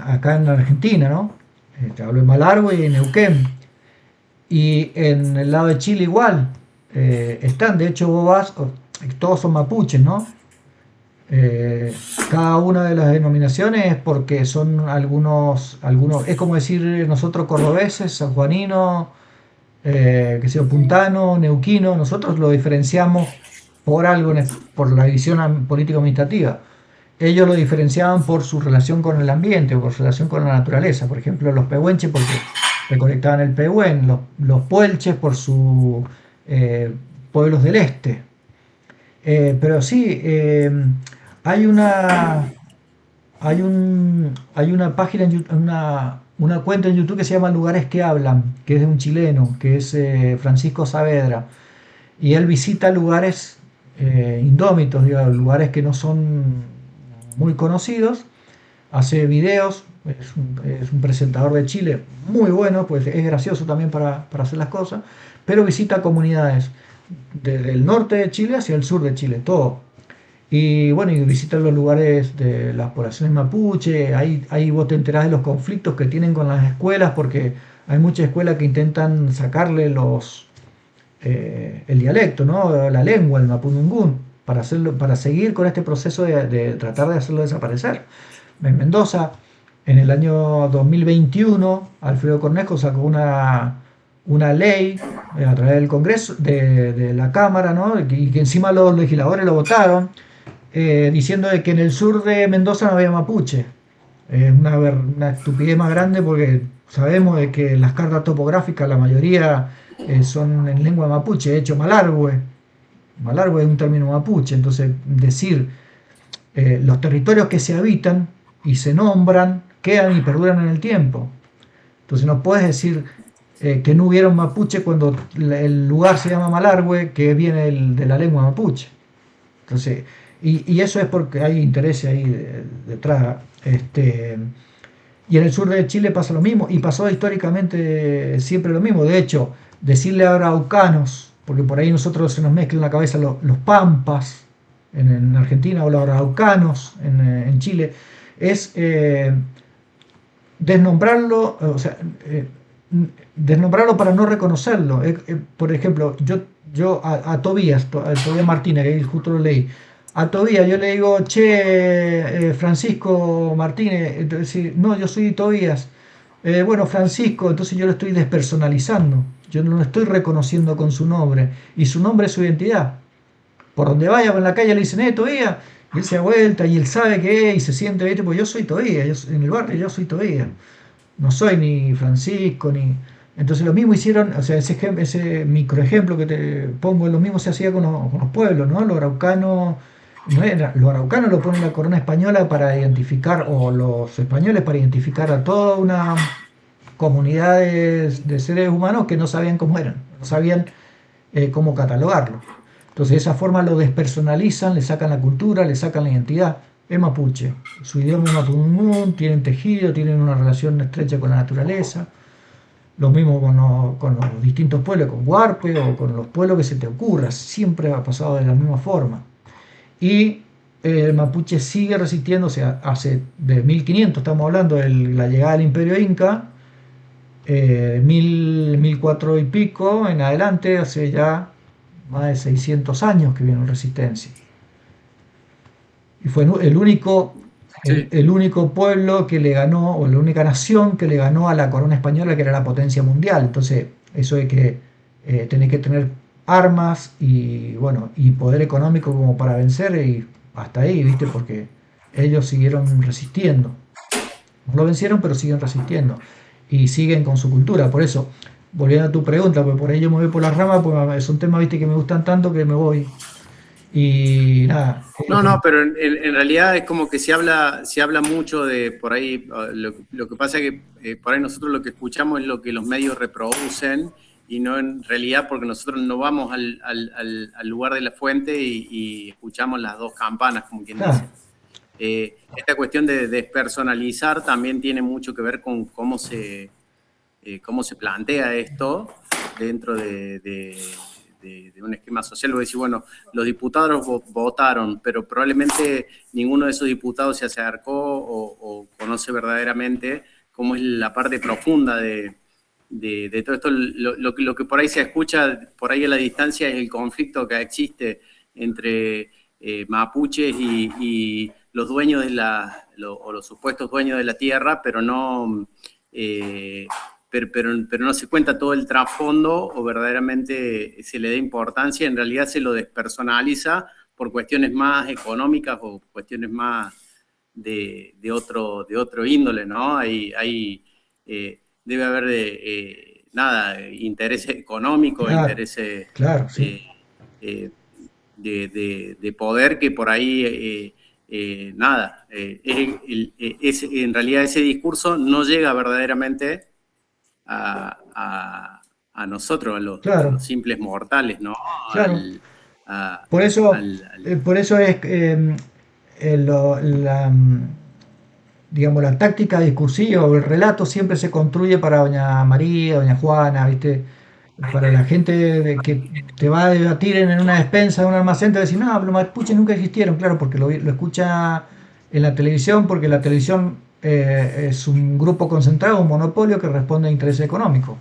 acá en Argentina, ¿no? Te hablo de Malargüe y Neuquén, y en el lado de Chile igual, están, de hecho vos vas, todos son mapuches, ¿no? Cada una de las denominaciones es porque son algunos, es como decir nosotros cordobeses, sanjuaninos, que sea puntano, neuquino, nosotros lo diferenciamos por algo, por la división político-administrativa. Ellos lo diferenciaban por su relación con el ambiente o por su relación con la naturaleza. Por ejemplo, los pehuenches porque recolectaban el pehuen, los puelches por sus pueblos del este. Pero sí, hay una, hay una página, una cuenta en YouTube que se llama Lugares que Hablan, que es de un chileno, que es Francisco Saavedra. Y él visita lugares indómitos, digamos, lugares que no son muy conocidos, hace videos, es un presentador de Chile muy bueno, pues es gracioso también para hacer las cosas, pero visita comunidades desde el norte de Chile hacia el sur de Chile, todo. Y bueno, y visitan los lugares de las poblaciones mapuche, ahí vos te enterás de los conflictos que tienen con las escuelas, porque hay muchas escuelas que intentan sacarle el dialecto, ¿no? La lengua, el mapudungún, para seguir con este proceso de tratar de hacerlo desaparecer. En Mendoza, en el año 2021, Alfredo Cornejo sacó una ley a través del Congreso, de la Cámara, ¿no? Y que encima los legisladores lo votaron, diciendo de que en el sur de Mendoza no había mapuche. Es una estupidez más grande porque sabemos de que las cartas topográficas, la mayoría son en lengua mapuche. De hecho, Malargüe es un término mapuche. Entonces, decir los territorios que se habitan y se nombran quedan y perduran en el tiempo. Entonces, no puedes decir que no hubieron mapuche cuando el lugar se llama Malargüe, que viene de la lengua mapuche. Entonces, y eso es porque hay interés ahí detrás. Y en el sur de Chile pasa lo mismo, y pasó históricamente siempre lo mismo. De hecho, decirle araucanos, porque por ahí nosotros se nos mezcla en la cabeza los pampas en Argentina o los araucanos en Chile, es desnombrarlo, o sea, desnombrarlo para no reconocerlo. Por ejemplo, yo a Tobías, a Tobías Martínez, que justo lo leí, a Tobías yo le digo, che, Francisco Martínez, entonces, no, yo soy Tobías. Bueno, Francisco, entonces yo lo estoy despersonalizando, yo no lo estoy reconociendo con su nombre, y su nombre es su identidad. por donde vaya por la calle le dicen, Tobía, y él se da vuelta y él sabe que es y se siente, ¿viste? Pues yo soy Tobía, en el barrio yo soy Tobía, no soy ni Francisco, ni... Entonces lo mismo hicieron, o sea, ese microejemplo que te pongo, lo mismo se hacía con los pueblos, ¿no? Los araucanos, no era, los araucanos lo pone la corona española para identificar, o los españoles para identificar a toda una comunidad de seres humanos que no sabían cómo eran, no sabían cómo catalogarlo. Entonces de esa forma lo despersonalizan, le sacan la cultura, le sacan la identidad. Es mapuche, su idioma es mapudungún, tienen tejido, tienen una relación estrecha con la naturaleza. Lo mismo con los distintos pueblos, con Huarpe o con los pueblos que se te ocurra, siempre ha pasado de la misma forma. Y el mapuche sigue resistiendo, o sea, hace de 1500, estamos hablando de la llegada del Imperio Inca, 1004 y pico en adelante, hace ya más de 600 años que viene en resistencia. Y fue el único, Sí. el único pueblo que le ganó, o la única nación que le ganó a la corona española, que era la potencia mundial. Entonces, eso de que tenés que tener armas y, bueno, y poder económico como para vencer, y hasta ahí, ¿viste? Porque ellos siguieron resistiendo. No lo vencieron, pero siguen resistiendo. Y siguen con su cultura. Por eso, volviendo a tu pregunta, pues por ahí yo me voy por las ramas, pues son temas, ¿viste? Que me gustan tanto que me voy. Y nada. No, pero en realidad es como que se habla mucho de por ahí, lo que pasa es que por ahí nosotros lo que escuchamos es lo que los medios reproducen y no en realidad porque nosotros no vamos al lugar de la fuente y escuchamos las dos campanas, como quien Claro. dice. Esta cuestión de despersonalizar también tiene mucho que ver con cómo se plantea esto dentro de un esquema social. Voy a decir, bueno, los diputados votaron, pero probablemente ninguno de esos diputados se acercó o conoce verdaderamente cómo es la parte profunda de todo esto. Lo que por ahí se escucha, por ahí a la distancia, es el conflicto que existe entre mapuches y los dueños o los supuestos dueños de la tierra, pero no... Pero no se cuenta todo el trasfondo o verdaderamente se le da importancia, en realidad se lo despersonaliza por cuestiones más económicas o cuestiones más de otro índole, ¿no? Debe haber intereses económicos, Claro, intereses claro, sí. de poder que por ahí en realidad ese discurso no llega verdaderamente a nosotros, a Claro, los simples mortales, ¿no? claro. Al, a- Por eso, al- por eso es digamos, la táctica discursiva o el relato siempre se construye para Doña María, Doña Juana, ¿viste? Para la gente que te va a debatir en una despensa, en un almacén, te va a decir, no, los mapuches nunca existieron, claro, porque lo escucha en la televisión, porque la televisión es un grupo concentrado, un monopolio que responde a intereses económicos.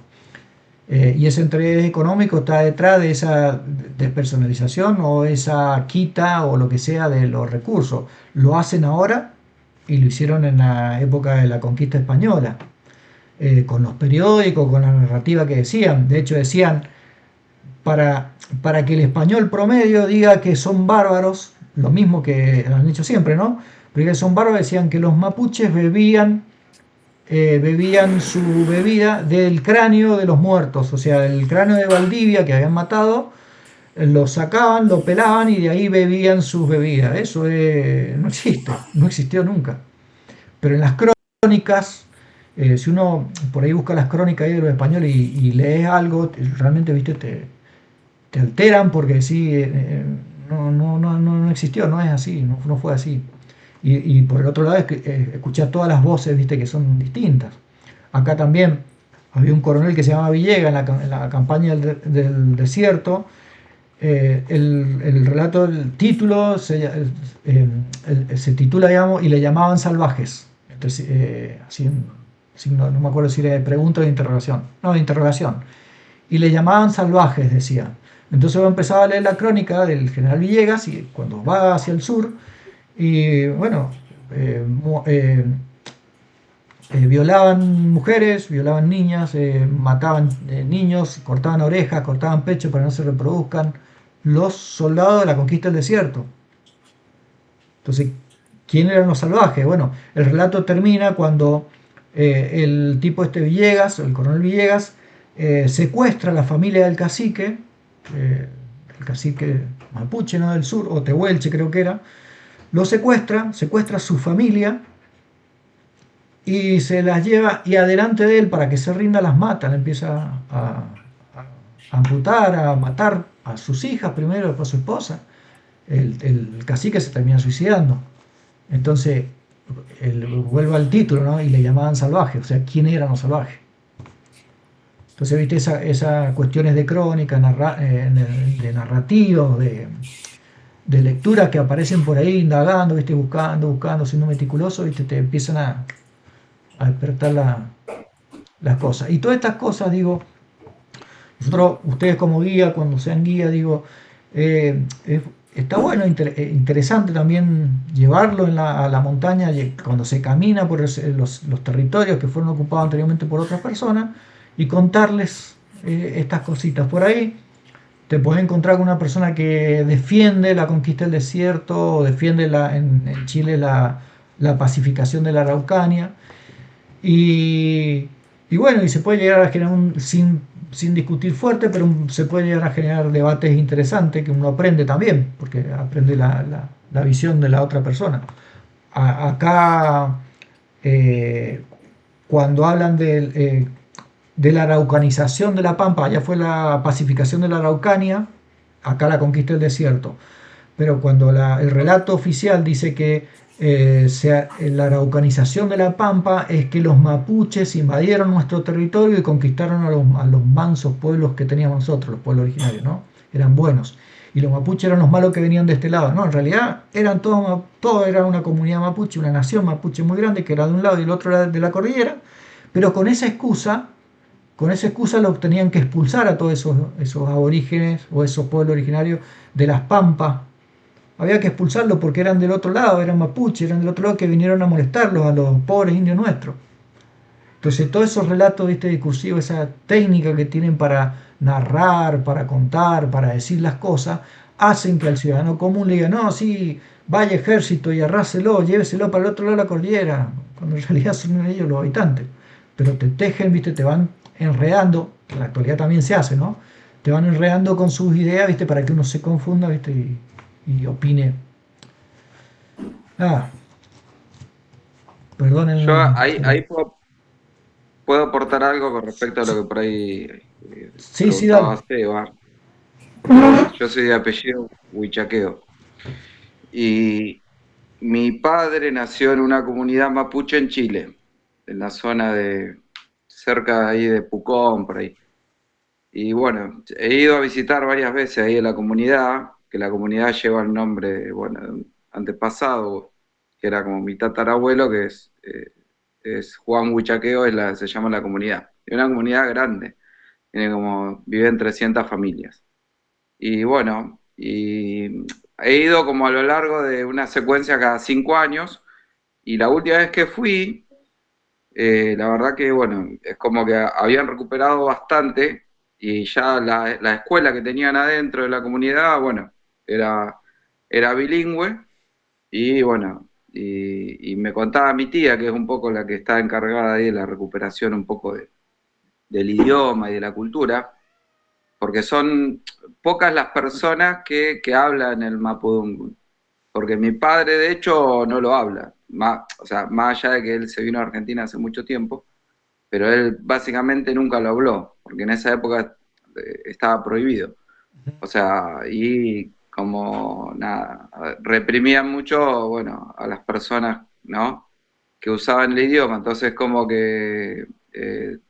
Y ese interés económico está detrás de esa despersonalización o esa quita o lo que sea de los recursos. Lo hacen ahora y lo hicieron en la época de la conquista española, con los periódicos, con la narrativa que decían. De hecho decían, para que el español promedio diga que son bárbaros, lo mismo que han dicho siempre, ¿no? Pero que son bárbaros, decían que los mapuches bebían su bebida del cráneo de los muertos, o sea, el cráneo de Valdivia que habían matado, lo sacaban, lo pelaban y de ahí bebían sus bebidas. Eso no existe, no existió nunca. Pero en las crónicas, si uno por ahí busca las crónicas ahí de los españoles y lees algo, realmente, viste, te alteran porque sí, no existió, no es así, no fue así. Y por el otro lado es que escuchar todas las voces, viste, que son distintas. Acá también había un coronel que se llamaba Villegas en la campaña del desierto. El relato, el título se titula, digamos, y le llamaban salvajes. Entonces, así no me acuerdo si era de pregunta o de interrogación. No, de interrogación. Y le llamaban salvajes, decían. Entonces empezaba a leer la crónica del general Villegas y cuando va hacia el sur, y bueno, violaban mujeres, violaban niñas, mataban niños, cortaban orejas, cortaban pecho para que no se reproduzcan, los soldados de la conquista del desierto. Entonces, ¿quién eran los salvajes? Bueno, el relato termina cuando el tipo este Villegas, el coronel Villegas, secuestra a la familia del cacique, el cacique mapuche, ¿no? Del sur, o tehuelche creo que era, lo secuestra a su familia y se las lleva y adelante de él para que se rinda las mata, le empieza a amputar, a matar a sus hijas primero, después a su esposa. El cacique se termina suicidando. Entonces, vuelve al título, ¿no? Y le llamaban salvaje, o sea, ¿quién eran los salvajes? Entonces, viste, esas cuestiones de crónica, de narrativos, de lecturas que aparecen por ahí indagando, viste, buscando, siendo meticuloso, viste, te empiezan a despertar las cosas. Y todas estas cosas, digo, nosotros, ustedes como guía, cuando sean guía, digo, está bueno, interesante también llevarlo a la montaña cuando se camina por los territorios que fueron ocupados anteriormente por otras personas y contarles estas cositas. Por ahí te puedes encontrar con una persona que defiende la conquista del desierto o defiende en Chile la pacificación de la Araucanía. Y, y bueno, y se puede llegar a generar sin discutir fuerte, pero se puede llegar a generar debates interesantes que uno aprende también, porque aprende la visión de la otra persona. Acá, eh, cuando hablan de la araucanización de la Pampa, allá fue la pacificación de la Araucanía, acá la conquista del desierto. Pero cuando el relato oficial dice que la araucanización de la Pampa es que los mapuches invadieron nuestro territorio y conquistaron a los mansos pueblos que teníamos nosotros, los pueblos originarios, ¿no? Eran buenos. Y los mapuches eran los malos que venían de este lado. No, en realidad eran todo era una comunidad mapuche, una nación mapuche muy grande que era de un lado y el otro era de la cordillera, pero con esa excusa los tenían que expulsar a todos esos aborígenes o esos pueblos originarios de las Pampas. Había que expulsarlos porque eran del otro lado, eran mapuches, eran del otro lado que vinieron a molestarlos a los pobres indios nuestros. Entonces, todos esos relatos, ¿viste? Discursivos, esa técnica que tienen para narrar, para contar, para decir las cosas, hacen que al ciudadano común le diga, no, sí, vaya ejército y arráselo, lléveselo para el otro lado de la cordillera, cuando en realidad son ellos los habitantes. Pero te tejen, ¿viste? Te van enredando, que en la actualidad también se hace, ¿no? Te van enredando con sus ideas, ¿viste? Para que uno se confunda, ¿viste? Y opine. Ah, perdonen. Yo ahí puedo aportar algo con respecto a lo que por ahí Sí, sí, dale. preguntaba Seba. Yo soy de apellido Huichaqueo. Y mi padre nació en una comunidad mapuche en Chile, en la zona de cerca ahí de Pucón, por ahí. Y bueno, he ido a visitar varias veces ahí en la comunidad, que la comunidad lleva el nombre, bueno, de un antepasado, que era como mi tatarabuelo, que es Juan Huichaqueo, se llama la comunidad. Es una comunidad grande, viven 300 familias. Y bueno, y he ido como a lo largo de una secuencia cada 5 años, y la última vez que fui, la verdad que bueno, es como que habían recuperado bastante, y ya la escuela que tenían adentro de la comunidad, bueno, era bilingüe, y bueno, y me contaba mi tía, que es un poco la que está encargada ahí de la recuperación un poco del idioma y de la cultura, porque son pocas las personas que hablan el mapudungun, porque mi padre de hecho no lo habla, o sea, más allá de que él se vino a Argentina hace mucho tiempo, pero él básicamente nunca lo habló, porque en esa época estaba prohibido. O sea, y como nada, reprimían mucho, bueno, a las personas, ¿no? Que usaban el idioma. Entonces, como que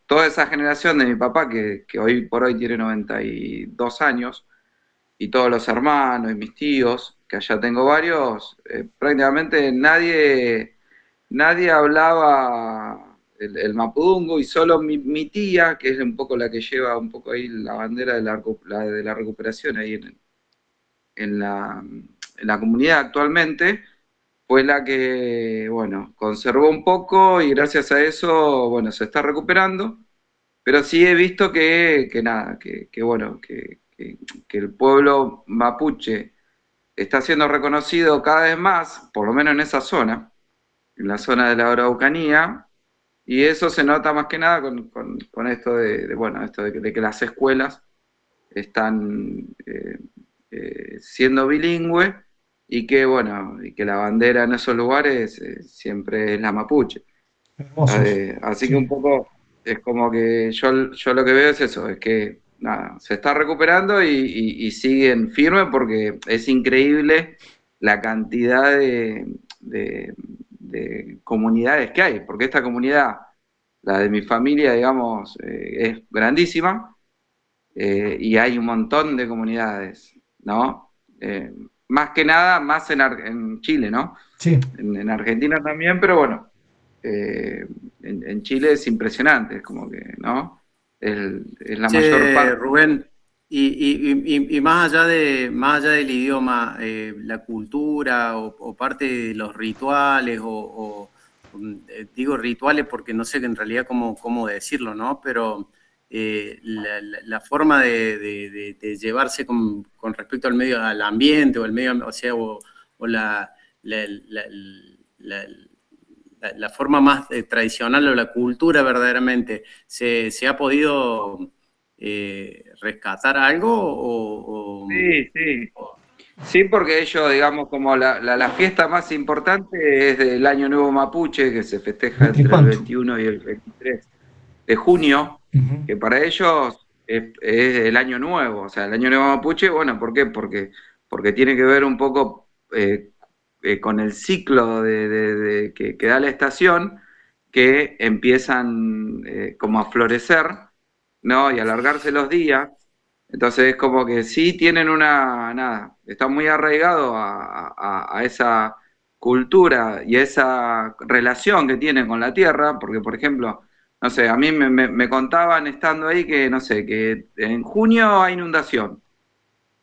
toda esa generación de mi papá, que hoy por hoy tiene 92 años, y todos los hermanos y mis tíos, que allá tengo varios, prácticamente nadie hablaba el mapudungu, y solo mi tía, que es un poco la que lleva un poco ahí la bandera de la recuperación ahí en la comunidad actualmente, fue la que, bueno, conservó un poco, y gracias a eso, bueno, se está recuperando, pero sí he visto que nada, que bueno, que que el pueblo mapuche está siendo reconocido cada vez más, por lo menos en esa zona, en la zona de la Araucanía, y eso se nota más que nada con esto de que las escuelas están siendo bilingües y que, bueno, y que la bandera en esos lugares siempre es la mapuche. Hermosos. Así que Sí. un poco es como que yo lo que veo es eso, es que nada, se está recuperando y siguen firmes porque es increíble la cantidad de comunidades que hay, porque esta comunidad, la de mi familia, digamos, es grandísima y hay un montón de comunidades, ¿no? Más que nada, más en Chile, ¿no? Sí. En Argentina también, pero bueno, en Chile es impresionante, es como que, ¿no? Es la mayor Che, parte. Rubén, y más allá del idioma, la cultura o parte de los rituales, digo rituales porque no sé en realidad cómo decirlo, ¿no? Pero la forma de llevarse con respecto al ambiente o el medio, o sea, o la, la- la- la forma más tradicional o la cultura verdaderamente, ¿se ha podido rescatar algo Sí, sí. Sí, porque ellos, digamos, como la fiesta más importante es del Año Nuevo Mapuche, que se festeja entre el Huitlipantu. 21 y el 23 de junio, Ujú. que para ellos es el Año Nuevo, o sea, el Año Nuevo Mapuche, bueno, ¿por qué? Porque tiene que ver un poco con el ciclo que da la estación, que empiezan como a florecer, ¿no? Y a alargarse los días. Entonces es como que sí tienen nada, están muy arraigados a esa cultura y a esa relación que tienen con la tierra, porque por ejemplo, no sé, a mí me contaban estando ahí que, no sé, que en junio hay inundación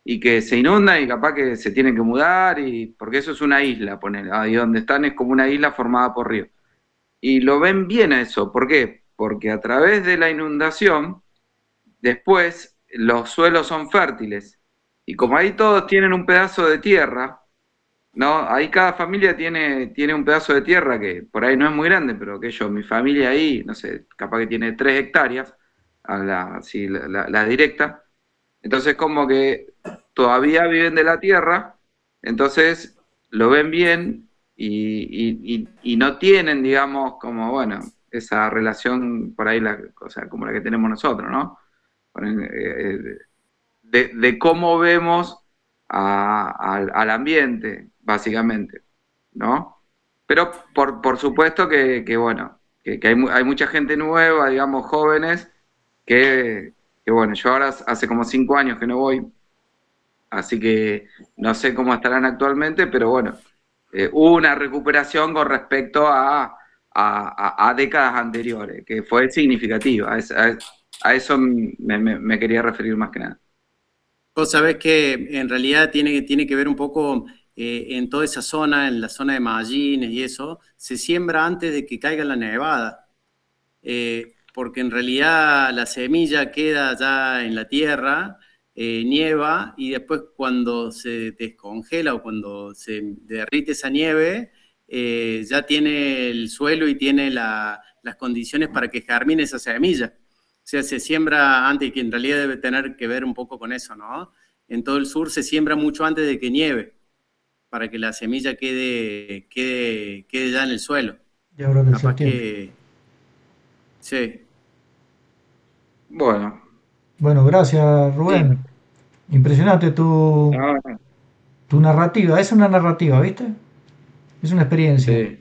y que se inundan y capaz que se tienen que mudar, y porque eso es una isla, poner, ahí donde están es como una isla formada por ríos. Y lo ven bien a eso, ¿por qué? Porque a través de la inundación, después los suelos son fértiles. Y como ahí todos tienen un pedazo de tierra, ¿no? Ahí cada familia tiene un pedazo de tierra que por ahí no es muy grande, pero que mi familia ahí, no sé, capaz que tiene 3 hectáreas, sí, la directa. Entonces como que todavía viven de la tierra, entonces lo ven bien y no tienen, digamos, como, bueno, esa relación por ahí, o sea, como la que tenemos nosotros, ¿no? De cómo vemos al ambiente, básicamente, ¿no? Pero por supuesto que bueno, que hay mucha gente nueva, digamos, jóvenes, bueno, yo ahora hace como 5 años que no voy, así que no sé cómo estarán actualmente, pero bueno, hubo una recuperación con respecto a décadas anteriores, que fue significativa. A eso me quería referir más que nada. Vos sabés que en realidad tiene que ver un poco en toda esa zona, en la zona de Mallines y eso, se siembra antes de que caiga la nevada, porque en realidad la semilla queda ya en la tierra, nieva, y después cuando se descongela o cuando se derrite esa nieve, ya tiene el suelo y tiene las condiciones para que germine esa semilla. O sea, se siembra antes, que en realidad debe tener que ver un poco con eso, ¿no? En todo el sur se siembra mucho antes de que nieve, para que la semilla quede ya en el suelo. Y ahora del Capaz septiembre. que, sí, Bueno, Bueno, gracias sí. Rubén. Impresionante No, no, tu narrativa. Es una narrativa, ¿viste? Es una experiencia. sí.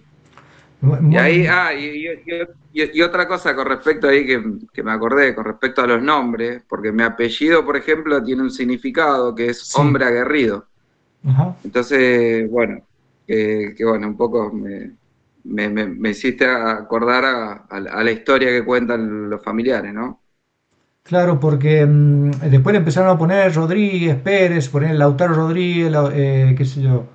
Y ahí, Muy, y otra cosa con respecto ahí que me acordé, con respecto a los nombres, porque mi apellido, por ejemplo, tiene un significado que es sí. hombre aguerrido. Ajá. Entonces, bueno, que bueno, un poco me hiciste acordar a la historia que cuentan los familiares, ¿no? Claro, porque después le empezaron a poner Rodríguez, Pérez, poner Lautaro Rodríguez, qué sé yo,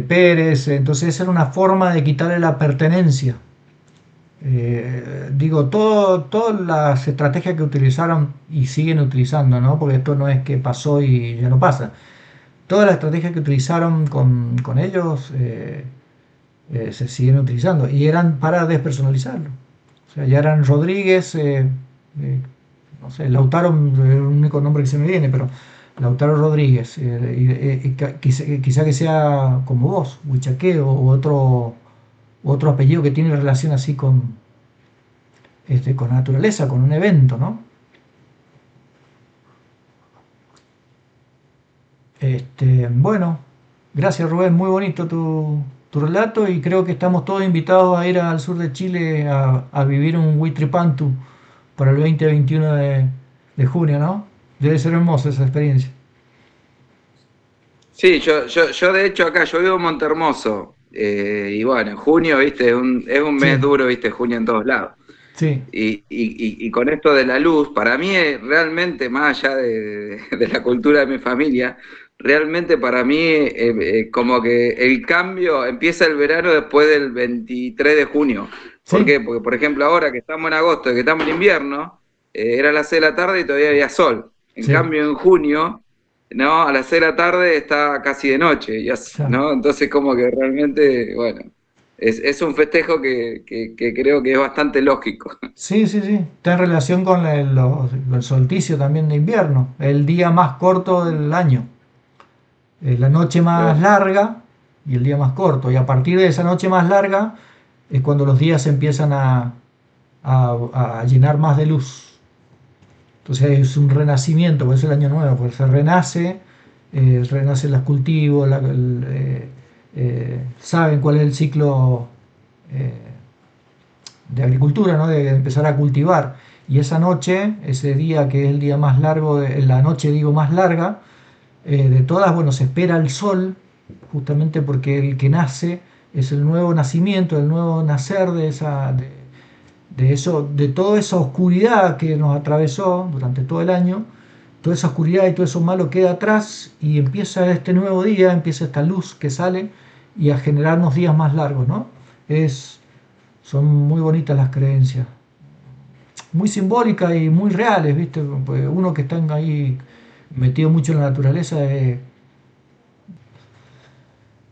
Pérez. Entonces esa era una forma de quitarle la pertenencia. Digo, todas las estrategias que utilizaron y siguen utilizando, ¿no? Porque esto no es que pasó y ya no pasa. Todas las estrategias que utilizaron con ellos se siguen utilizando y eran para despersonalizarlo. O sea, ya eran Rodríguez, no sé, Lautaro es el único nombre que se me viene, pero Lautaro Rodríguez, quizá que sea como vos, Huichaqueo, o otro apellido que tiene relación así con la naturaleza, con un evento, ¿no? Bueno, gracias Rubén, muy bonito tu relato y creo que estamos todos invitados a ir al sur de Chile a vivir un Huitripantu para el 20-21 de junio, ¿no? Debe ser hermosa esa experiencia. Sí, yo de hecho acá, yo vivo en Montehermoso, y bueno, en junio, viste, es un mes Sí, duro, viste, junio en todos lados. sí, Y con esto de la luz, para mí realmente, más allá de la cultura de mi familia, realmente para mí como que el cambio empieza el verano después del 23 de junio. ¿Por sí, qué? Porque, por ejemplo, ahora que estamos en agosto, que estamos en invierno, era las 6 de la tarde y todavía había sol. En sí, cambio, en junio, ¿no? A las 6 de la tarde está casi de noche, claro. ¿no? Entonces como que realmente, bueno, es un festejo que creo que es bastante lógico. Sí, sí, sí. Está en relación con el solsticio también de invierno, el día más corto del año. La noche más Claro. larga y el día más corto. Y a partir de esa noche más larga es cuando los días se empiezan a llenar más de luz. Entonces es un renacimiento, por eso el año nuevo, porque se renace, renacen los cultivos, saben cuál es el ciclo eh, de agricultura, ¿no? De empezar a cultivar. Y esa noche, ese día que es el día más largo, la noche digo más larga, de todas, bueno, se espera el sol, justamente porque el que nace es el nuevo nacimiento, el nuevo nacer de eso, de toda esa oscuridad que nos atravesó durante todo el año, toda esa oscuridad y todo eso malo queda atrás y empieza este nuevo día, empieza esta luz que sale y a generarnos días más largos, ¿no? Son muy bonitas las creencias, muy simbólicas y muy reales, ¿viste? Pues uno que está ahí metido mucho en la naturaleza.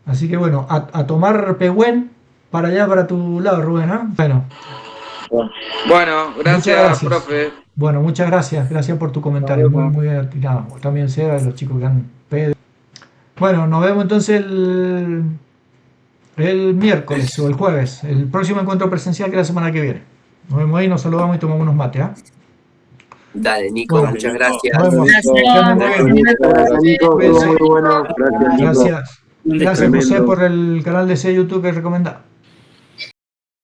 Así que bueno, a tomar pehuen para allá, para tu lado, Rubén, ¿ah? Bueno, Bueno, muchas gracias, gracias. profe. Bueno, muchas gracias. Gracias por tu Nos comentario. Muy, vemos. muy atinado. También Seba y los chicos que han pedido. Bueno, nos vemos entonces el miércoles o el jueves. El próximo encuentro presencial que es la semana que viene. Nos vemos ahí, nos saludamos y tomamos unos mates, ¿ah? Dale, Nico, Bueno, Dale, muchas Nico. nos gracias. vemos. Gracias. Que anden muy bien. Gracias, Nico. Estuvo Cuídense. muy bueno. Gracias, Nico. Gracias. Gracias, José, Tremendo. por el canal de C de YouTube que recomendá.